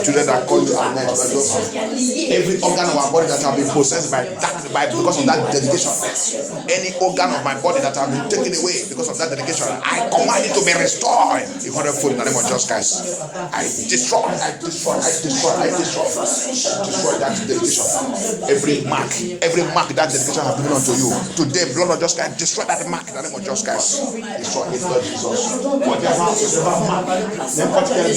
children that call you at night. Every organ of our body that have been possessed because of that dedication. Any organ of my body that have been taken away because of that dedication, I command it to be restored. In 100-fold in the name of Jesus Christ. I destroy that dedication. Every mark that dedication has given unto you. Today, blood of Jesus Christ, destroy that mark in the name of Jesus Christ. Destroy it, Lord Jesus. N'importe quelle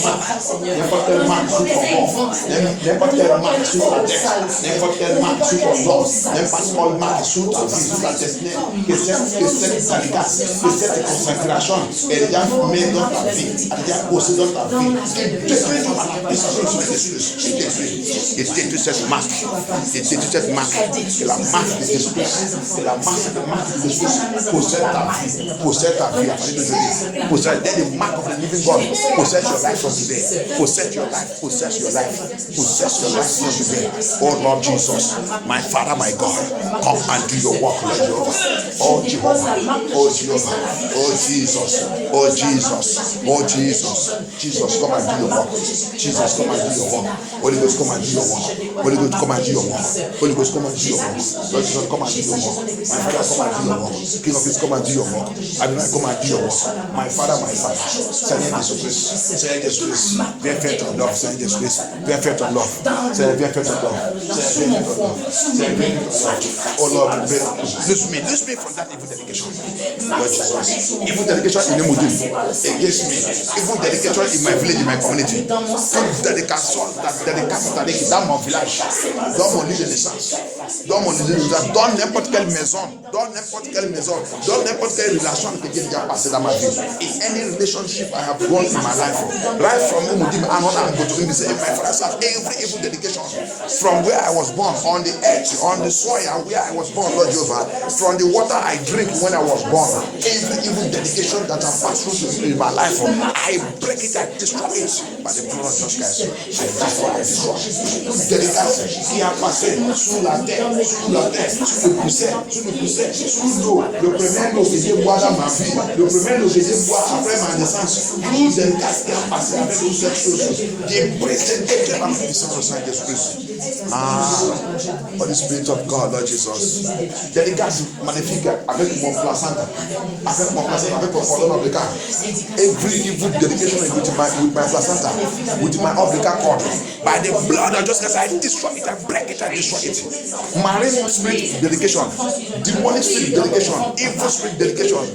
marque sur ton corps, n'importe quelle marque sur ta tête, n'importe quelle marque sur ton dos, n'importe quelle marque sur ta vie, sur ta destinée, que cette dédicace, que cette consécration est déjà mise dans ta vie, est déjà posée dans ta vie. Détruis ton malade, détruis cette marque, c'est la marque de Jésus, c'est la marque de Jésus, possède ta vie à partir d'aujourd'hui, possède the mark of the living God. Possess your life from today. Possess your life from today. Oh Lord Jesus, my Father, my God, come and do your work, Lord Jehovah. Oh Jehovah, Jesus, come and do your work. Jesus, come and do your work. Holy Ghost, come and do your work. Holy Ghost, come and do your work. Holy Ghost, come and do your work. Lord Jesus, come and do your work. My Father, come and do your work. King of Kings, come and do your work. Adonai, come and do your work. My Father, Seigneur Jésus-Christ, viens faire ton œuvre, Seigneur Jésus-Christ, viens faire ton œuvre, Seigneur, viens faire ton œuvre, Seigneur, viens faire ton œuvre, Seigneur, viens faire ton œuvre. Oh Lord, loose me from that evil dedication. Lord Jesus, evil dedication in Nemudin against me, evil dedication in my village, in my community, toute dédication dans mon village, dans mon lieu de naissance, dans n'importe quelle maison, dans n'importe quelle relation que Dieu a passé dans ma vie. In any relationship I have gone in my life, right from Umudim and on and go to Imbi, my father's house, every evil dedication from where I was born, on the earth, on the soil where I was born, Lord Jehovah, from the water I drink when I was born, every evil dedication that I passed through in my life, I break it, I destroy it by the blood of Jesus Christ. I destroy. Dédication qui a passé sous la terre, sous le poussière, sous l'eau, le premier eau que j'ai boire dans ma vie, le premier eau que j'ai boire après ma naissance, tout dédicace qui a passé avec toutes ces choses, j'ai présenté par la puissance de Saint Jésus-Christ. Holy Spirit of God, Lord Jesus. Dédicace magnifique avec mon placenta, avec mon cordon ombilical. Every evil dedication with my placenta, with my umbilical cord, by the blood of Jesus Christ, I destroy it, I break it, I destroy it. Marine spirit dedication, demonic spirit dedication, evil spirit dedication,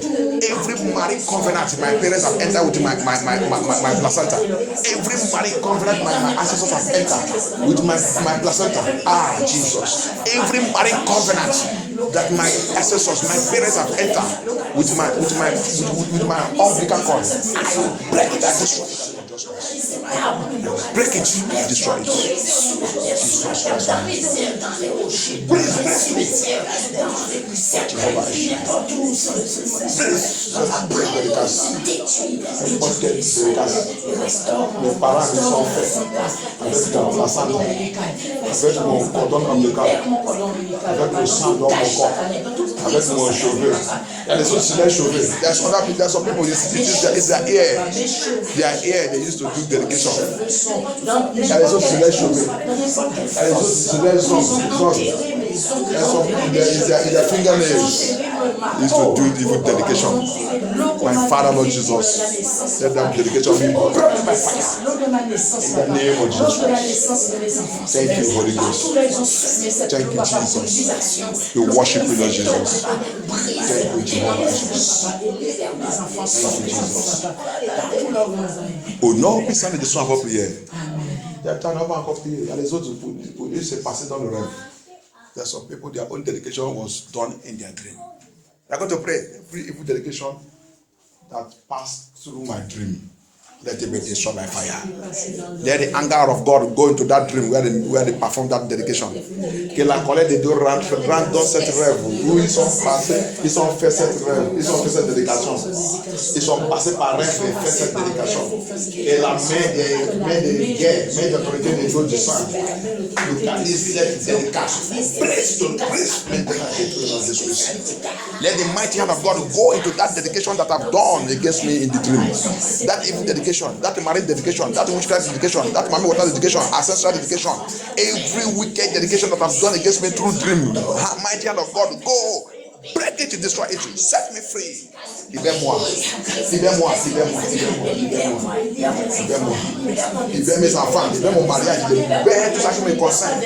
every marine covenant my parents have entered with my placenta, every marine covenant my ancestors have entered with my placenta. Jesus, every marine covenant that my ancestors, my parents have entered with my umbilical cord, I break it, I destroy it. Break it, destroy it. Jesus Christ. Break the cast. Mes parents me sont faits avec mon placenta, avec mon cordon ombilical, avec le sang dans mon corps, avec mon cheveu. Il y a des autres sur les cheveux. There's some people it's their ear. Their ear, they used to do dedication. Il y a des autres sur les cheveux. Il y a des autres sur les ongles. their fingernails is to do evil dedication. My Father, Lord Jesus, let that dedication be burned by fire. In the name of Jesus. Thank you, Holy Ghost. Thank you, Jesus. We worship you, Lord Jesus. Thank you, Jehovah Jesus. Thank you, Jesus. Au nom puissant de son avant prière. Il y a un avant encore prier. Il y a les autres pour eux c'est passé dans le rêve. There are some people their own dedication was done in their dream. I'm going to pray every evil dedication that passed through my dream. Let it be destroyed by fire. Let the anger of God go into that dream where they perform that dedication. Que la colère de Dieu rentre dans cette rêve où ils sont passés, ils ont fait cette rêve, ils ont fait cette dédication. Ils sont passés par rêve et fait cette dédication. Et la main des guerres, main d'autorité des jours du sang, localise cette dédication. Presse maintenant et tout dans l'esprit. Let the mighty hand of God go into that dedication that I've done against me in the dream. That evil dedication. That marriage dedication, that witchcraft dedication, that mommy water dedication, ancestral dedication, every wicked dedication that I've done against me through dream, mighty hand of God, go, break it, destroy it, set me free. Libère-moi, libère-moi, libère-moi, libère-moi, libère-moi, libère mes enfants, libère mon mariage, libère tout ça qui me concerne.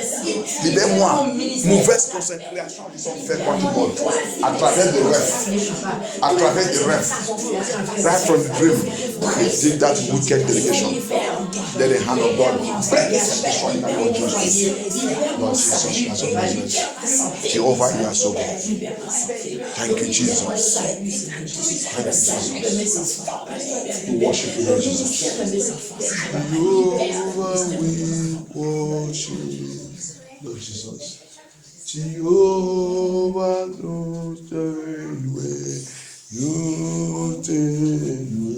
Libère-moi, mauvaise concentration qui sont faites contre moi, à travers des rêves, à travers des rêves, right from the dream. They did that wicked dedication. Let the hand of God break it and destroy it. Lord Jesus, Lord Jesus, you are so good. Jehovah, you are so good. Thank you, Jesus. Thank you, Jesus. We worship you, Lord Jesus. Jehovah, we worship Lord Jesus. Jehovah, you take away. You take away.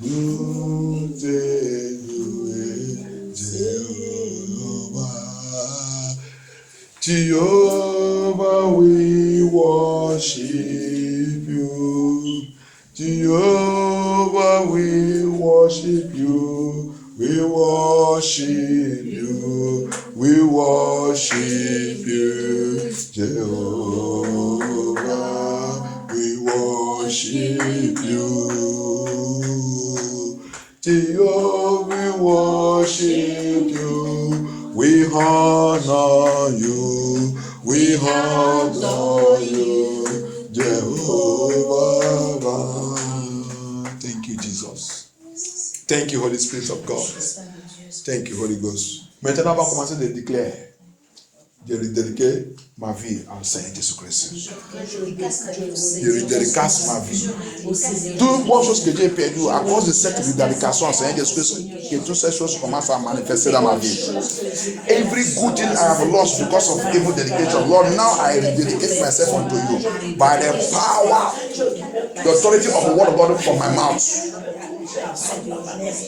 You take away, Jehovah. Jehovah, we worship you. Jehovah, we worship you. We worship you. We worship you, Jehovah. We worship you. Jehovah, we worship you, we honor you, we honor you, Jehovah. Thank you, Jesus. Thank you, Holy Spirit of God. Thank you, Holy Ghost. Maintenant, on va commencer de déclarer. Je redédique ma vie au Seigneur Jésus-Christ. Je redédicace ma vie. Toutes les choses que j'ai perdues à cause de cette redédication au Seigneur Jésus-Christ, que toutes ces choses commencent à manifester dans ma vie. Every good thing I have lost because of evil dedication, Lord, now I rededicate myself unto you by the power, the authority of the word of God from my mouth.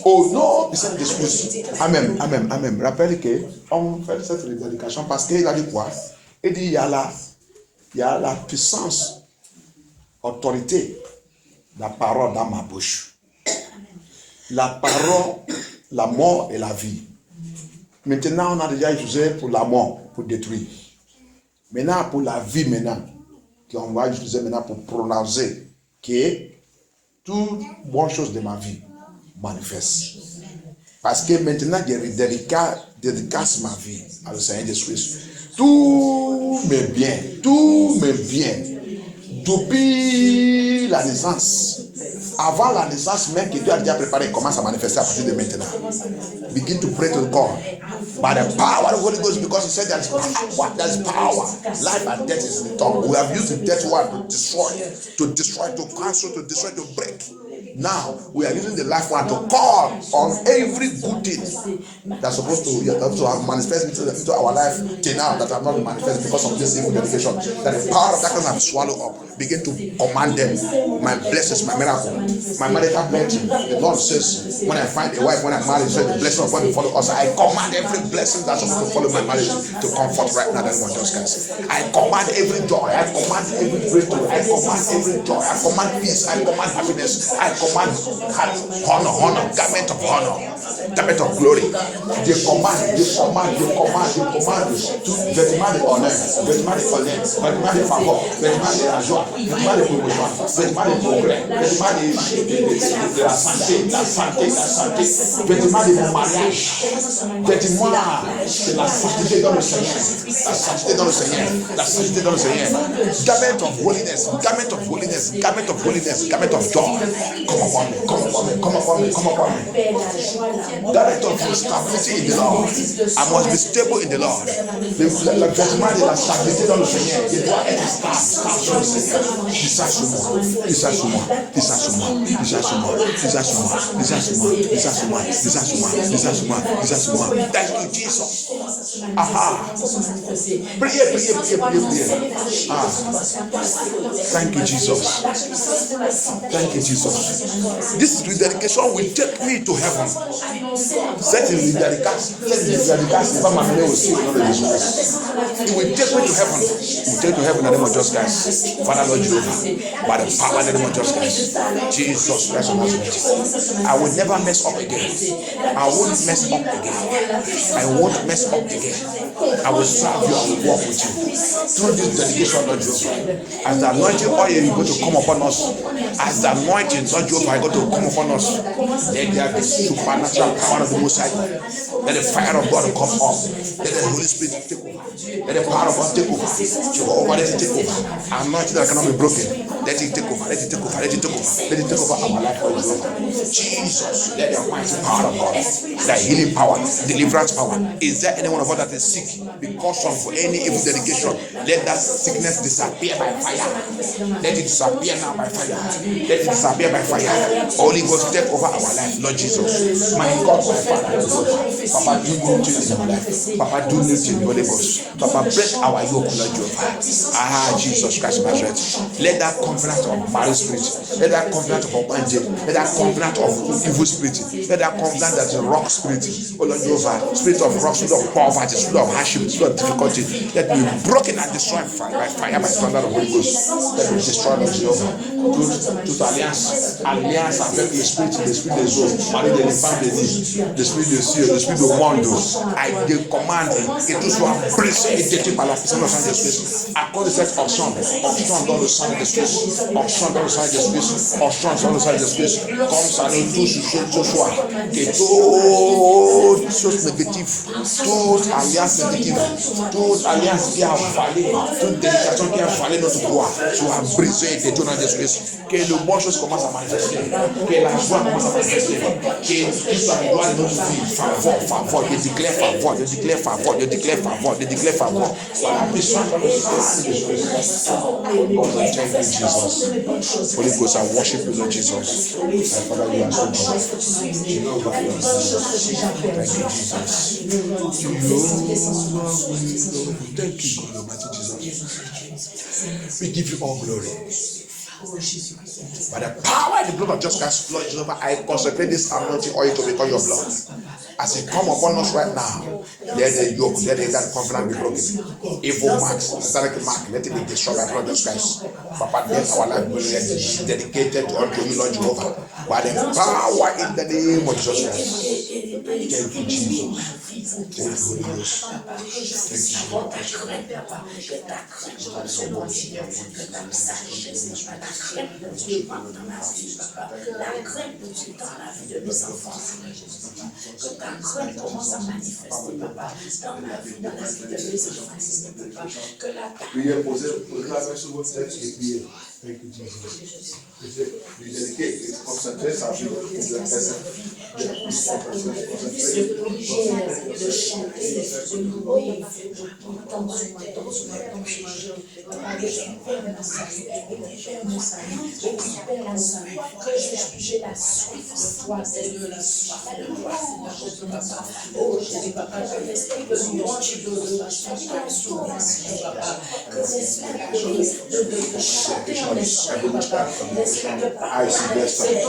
Oh non, il s'est discuté. Amen, amen, amen. Rappelle qu'on fait cette redédication parce qu'il a dit quoi? Il dit il y a la puissance, autorité, la parole dans ma bouche. La parole, la mort et la vie. Maintenant, on a déjà utilisé pour la mort, pour détruire. Maintenant, pour la vie, maintenant, qu'on va utiliser maintenant pour prononcer que toute bonne chose de ma vie manifeste. Parce que maintenant, je dédicace ma vie à le Seigneur Jésus-Christ. Tous mes biens, depuis la naissance, avant la naissance même que Dieu a déjà préparé, commence à manifester à partir de maintenant. Begin to pray to God by the power of the Holy Ghost, because He said there is power. Life and death is in the tongue. We have used the death word to destroy, to cancel, to destroy, to break. Now we are using the life one to call on every good thing that's supposed to have manifested into our life till now that have not been manifested because of this evil dedication. That the power of darkness have swallowed up. Begin to command them. My blessings, my miracle, my marital blessing. The Lord says, when I find a wife, when I marry, said the blessing of God will follow us. I command every blessing that's supposed to follow my marriage to comfort right now. That one just guys. I command every joy. I command every breakthrough. I command every joy. I command peace. I command happiness. I command honor, garment of honor, garment of glory. They command, vêtements de honneur, vêtements de faveur, vêtements de la joie, vêtements de promotion, vêtements de progrès, vêtements de la santé, vêtements de mon mariage, vêtements de la sainteté dans le Seigneur, la sainteté dans le Seigneur, la sainteté dans le Seigneur. Garment of holiness, garment of holiness, garment of holiness, garment of joy. Come upon me, come upon me, come upon me, come upon me. Garment of stability in the Lord. I must be stable in the Lord. Le vêtement de la stabilité dans le Seigneur, il doit être stable sur le Seigneur. Dis ça sur moi, dis ça sur moi, dis ça sur moi, dis ça sur moi, dis ça sur moi, dis ça sur moi, dis ça sur moi, dis ça sur moi, dis ça sur moi, dis ça sur moi. Thank you, Jesus. Aha. Priez. Ah. Thank you, Jesus. Thank you, Jesus. This rededication will take me to heaven. Cette rededication va m'amener aussi au nom de Jésus. It will take me to heaven. It will take me to heaven in the name of Jesus Christ. Father, Lord Jehovah, by the power in the name of Jesus Christ. Jesus Christ of Nazareth. I will never mess up again. I won't mess up again. I won't mess up again. I will serve you. I will walk with you. Through this dedication, Lord Jehovah. As the anointing oil is going to come upon us, as the anointing, Lord Jehovah, is going to come upon us, let there be supernatural power of the Most High. Let the fire of God come up. Let the Holy Spirit take over. Let the power of God take over. Jehovah, let it take over. Anointing that cannot be broken. Let it take over. Let it take over. Let it take over. Let it take over our life, Lord Jehovah. Jesus, let the mighty power of God, the healing power, deliverance power. Is there anyone of us that is sick because of any evil dedication? Let that sickness disappear by fire. Let it disappear now by fire. Let it disappear by fire. Holy Ghost, take over our life, Lord Jesus. My God, my Father, Papa, do new things in our life. Papa, do new things, Holy Ghost. Papa, break our yoke, Lord Jehovah. Jesus Christ of Nazareth. Let that covenant of marriage spirit, let that covenant of abandon, let that covenant of evil spirit, let that covenant that is a rock spirit, oh Lord Jehovah, spirit of rock, spirit of poverty, spirit of hardship, spirit of difficulty, let me be broken and destroyed by fire, by thunder of Holy Ghost. Let me destroy Lord Jehovah. Toute alliance avec le spirit des eaux, Marie de l'enfant de vie, l'esprit de cieux, l'esprit du monde, I commande que tout soit brisé et détruit par la puissance de Saint-Esprit. À cause de cette option dans le sang de Jésus, option dans le sang de Jésus, option dans le sang de Jésus, comme ça nous touche ce soir, que toute chose négative, toute alliance négative, toute alliance qui a avalé, toute dédication qui a avalé notre droit, soit brisée et détruite dans Jésus. Que le bon chose commence à manifester, que la joie commence à manifester, que toute la gloire de notre vie, faveur, je déclare faveur, je déclare faveur, je déclare faveur, je déclare faveur. Par la puissance de Jésus. God, I thank you, Jesus. Holy Ghost, I worship you, Lord Jesus. My Father, you are so good. Jehovah, you are so good. Thank you, Jesus. Thank you, God Almighty Jesus. We give you all glory. By the power and the blood of Jesus Christ, Lord Jehovah, I consecrate this anointing oil to become your blood. As it come upon us right now, let the yoke, let that covenant be broken. Evil marks, satanic mark, let it be destroyed by the blood of Jesus Christ. Papa, let our life be dedicated unto you, Lord Jehovah. By the power in the name of Jesus Christ. Thank you, Jesus. Thank you, Holy Ghost. Thank you, Lord. Ta crainte commence à manifester, papa, dans ma vie, dans la vie de mes enfants, papa. Que la prière, posez la main sur votre tête et priez. Thank you, Jesus. Concentrer sa vie. Je consacre ce prière de chanter, de louer, que j'ai la soif de toi, Seigneur, la soif de toi, Seigneur. Oh, j'ai papa, que l'esprit de louange et de chanter en souverain, papa, que l'esprit de chanter en body, every witchcraft combination. I see destiny.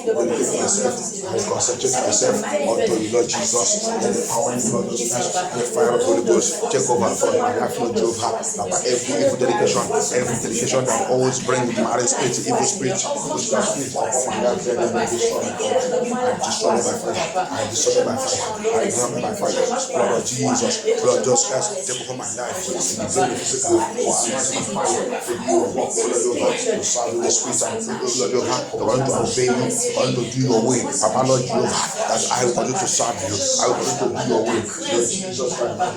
Dedicate myself. I concentrate myself unto the Lord Jesus. And the power and blood of Christ, the fire of the Holy Ghost, take over for my life, Lord Jehovah. Every evil dedication that always brings marriage spirit, evil spirit, witchcraft spirit upon my life, let them be destroyed. I destroy by fire. I destroy by fire. I destroy by fire. Blood of Jesus, blood of Jesus Christ, take over my life. In the very physical, for anointing fire, to do your work, Lord Jehovah, to serve the Spirit and Lord Jehovah, to want to obey you, to want to do your way. Papa Lord Jehovah, that I will continue to serve you. I will continue to do your will. Lord Jesus Christ,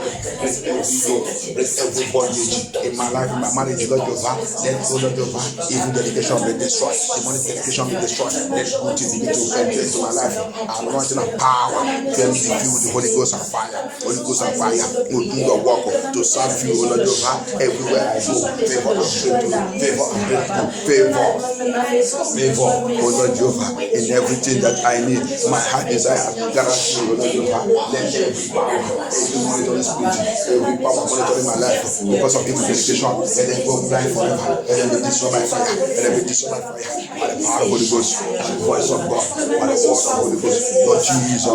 break every bondage in my life, in my marriage, Lord Jehovah. Let Lord Jehovah, evil dedication be destroyed. Demonic dedication be destroyed. Let good things begin to enter into my life. Anointing of power, fill me with the Holy Ghost and fire. Holy Ghost and fire will do your work to serve you, Lord Jehovah. Everywhere I go, favor and breakthrough, favor, oh Lord Jehovah, in everything that I need. My heart desire, guarantee, oh Lord Jehovah. Let every power, every monitoring spirit, every power monitoring my life because of evil dedication, let them go blind forever. Let them be destroyed by fire. Let them be destroyed by fire. By the power of the Holy Ghost, by the voice of God, by the word of the Holy Ghost. Lord Jesus,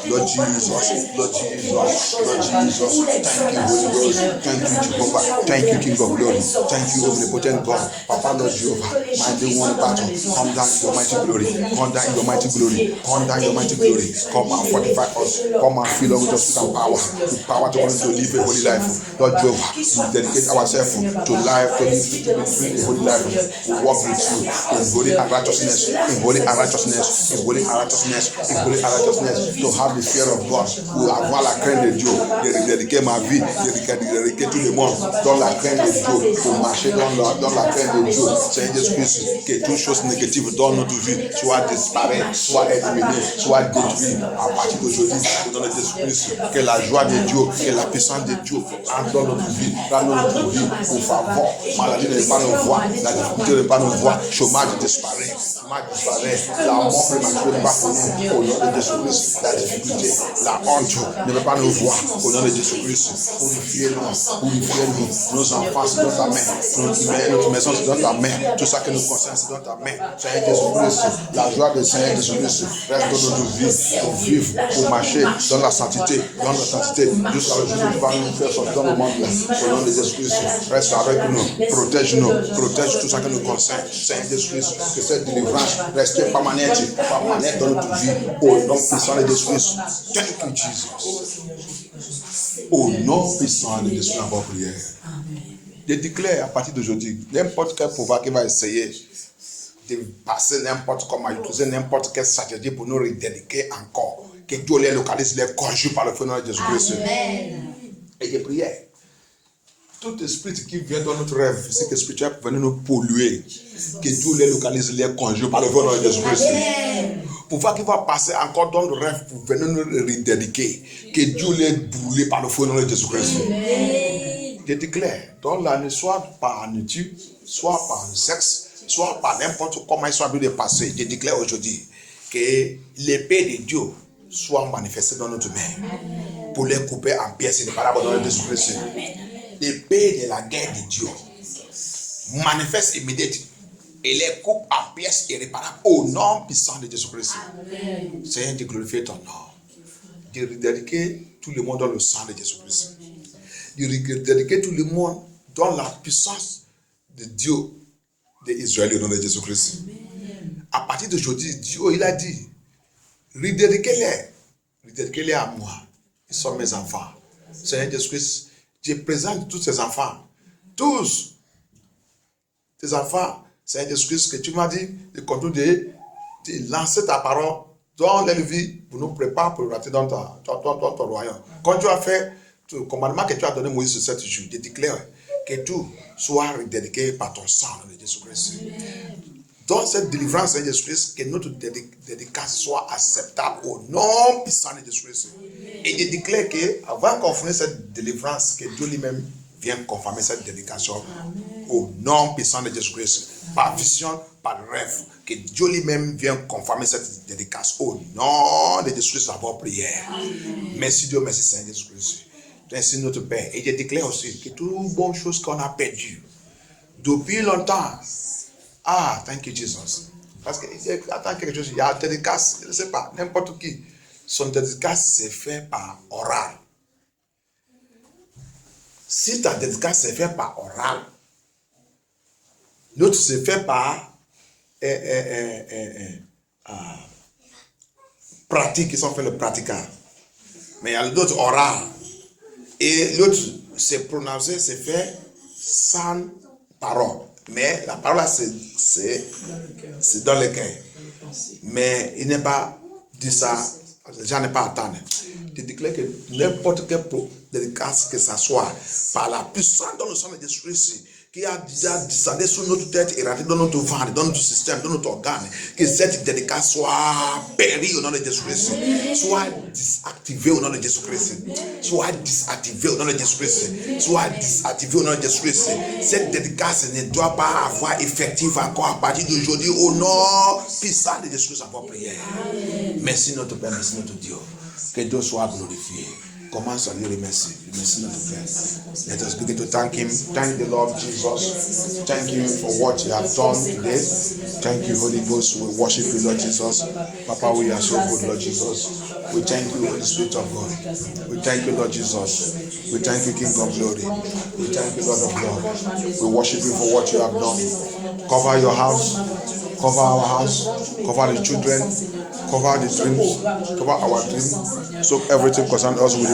Lord Jesus, Lord Jesus, Lord Jesus. Thank you, Holy Ghost. Thank you, Jehovah. Thank you, King of Glory. Thank you, omnipotent God. Papa, Lord Jehovah. Mighty one battle. Come down in your mighty glory. Come down in your mighty glory. Come down in your mighty glory. Come and fortify us. Come and fill us with your spirit and power. With power to want to live a holy life. Lord Jehovah, we dedicate ourselves to life, to live a holy life. We walk with you in holy and righteousness. In holy and righteousness. In holy and righteousness. In holy and righteousness. To have the fear of God. We avoir la crainte de Dieu. Dédiquer ma vie. Dédiquer tout le monde dans la crainte de Dieu. Pour marcher dans la crainte de Dieu. Seigneur Jésus-Christ, que toute chose négative dans notre vie soit disparue, soit éliminée, soit détruite à partir d'aujourd'hui. Dans le Jésus-Christ, que la joie de Dieu, que la puissance de Dieu entre dans notre vie, pour favor. Maladie ne pas nous voir, la difficulté ne pas nous voir, chômage disparaît, la mort prématurée ne pas pour nous. Au nom de Jésus-Christ, la difficulté, la honte ne peut pas nous voir. Au nom de Jésus-Christ, purifiez-nous, nos enfants c'est dans ta main, notre maison c'est dans ta main, tout ça que nous concerne c'est dans ta main. Seigneur Jésus-Christ, la joie de Seigneur Jésus-Christ reste dans notre vie, pour vivre, pour marcher dans la sainteté, jusqu'à le jour où tu vas nous faire sortir dans le monde là. Au nom de Jésus-Christ, reste avec nous, protège tout ça que nous concerne. Seigneur Jésus-Christ, que cette délivrance reste permanente dans notre vie. Au nom puissant de Jésus-Christ. Thank you, Jesus. Au nom puissant de Jésus, en prière. Je déclare à partir d'aujourd'hui, n'importe quel pouvoir qui va essayer de passer n'importe comment, utiliser n'importe quelle stratégie pour nous redédiquer encore, que Dieu les localise, les conjure par le feu de Jésus-Christ. Et je priais. Tout esprit qui vient dans notre rêve, physique et spirituel, pour venir nous polluer, que Dieu les localise, les conjure par le feu de Jésus-Christ. Pouvoir qui va passer encore dans le rêve pour venir nous redédiquer, que Dieu les brûle par le feu de Jésus-Christ. Je déclare, dans l'année, soit par nature, soit par le sexe, soit par n'importe comment il soit de passer, je déclare aujourd'hui que l'épée de Dieu soit manifestée dans notre main pour les couper en pièces irréparables dans le Jésus-Christ. L'épée de la guerre de Dieu manifeste immédiatement et les coupe en pièces irréparables au nom puissant de Jésus-Christ. Seigneur, de glorifier ton nom, de dédiquer tout le monde dans le sang de Jésus-Christ, de dédiquer tout le monde dans la puissance de Dieu d'Israël au nom de Jésus-Christ. À partir d'aujourd'hui, Dieu il a dit, redédiquez-les à moi. Ils sont mes enfants. Seigneur Jésus-Christ, je présente tous ces enfants, tous tes enfants, Seigneur Jésus-Christ, que tu m'as dit de continuer de lancer ta parole dans leur vie pour nous préparer pour rentrer dans ton royaume. Quand tu as fait le commandement que tu as donné à Moïse sur 7 jours, je déclare que tout soit redédiqué par ton sang de Jésus-Christ. Dans cette délivrance de Jésus-Christ, que notre dédicace soit acceptable au nom puissant de Jésus-Christ. Et je déclare qu'avant qu'on finisse cette délivrance, que Dieu lui-même vienne confirmer cette dédication au nom puissant de Jésus-Christ. Par vision, par rêve, que Dieu lui-même vienne confirmer cette dédicace au nom de Jésus-Christ, d'abord prière. Merci Dieu, merci Seigneur Jésus-Christ. Merci notre Père. Et je déclare aussi que toutes les bonnes choses qu'on a perdues depuis longtemps, Ah, thank you, Jesus. Parce que attends quelque chose, il y a dédicace, je ne sais pas, n'importe qui. Son dédicace c'est fait par oral. Si ta dédicace c'est fait par oral, l'autre c'est fait par pratique, ils sont fait le pratiquant. Mais il y a l'autre oral. Et l'autre c'est prononcé, c'est fait sans parole. Mais la parole c'est dans le cœur. Mais il n'est pas dit ça, j'en ai pas attendu. Tu déclares que n'importe quelle dédicace que ça soit, par la puissance dans le sang de Jésus-Christ, qui a déjà descendu sur notre tête et rentré dans notre ventre, dans notre système, dans notre organe, que cette dédicace soit périe au nom de Jésus-Christ, soit désactivée au nom de Jésus-Christ, soit désactivée au nom de Jésus-Christ, soit désactivée au nom de Jésus-Christ. Cette dédicace ne doit pas avoir effectif encore à partir d'aujourd'hui au nom puissant de Jésus-Christ à votre prière. Merci notre Père, merci notre Dieu. Que Dieu soit glorifié. Commence à lui remercier. Merci notre Père. Let us begin to thank Him. Thank the Lord Jesus. Thank Him for what you have done today. Thank you, Holy Ghost. We worship you, Lord Jesus. Papa, we are so good, Lord Jesus. We thank you, Holy Spirit of God. We thank you, Lord Jesus. We thank you, King of Glory. We thank you, Lord of Lords. We worship you for what you have done. Cover your house. Cover our house. Cover the children. Cover the dreams. Cover our dreams. Soak everything concerning us with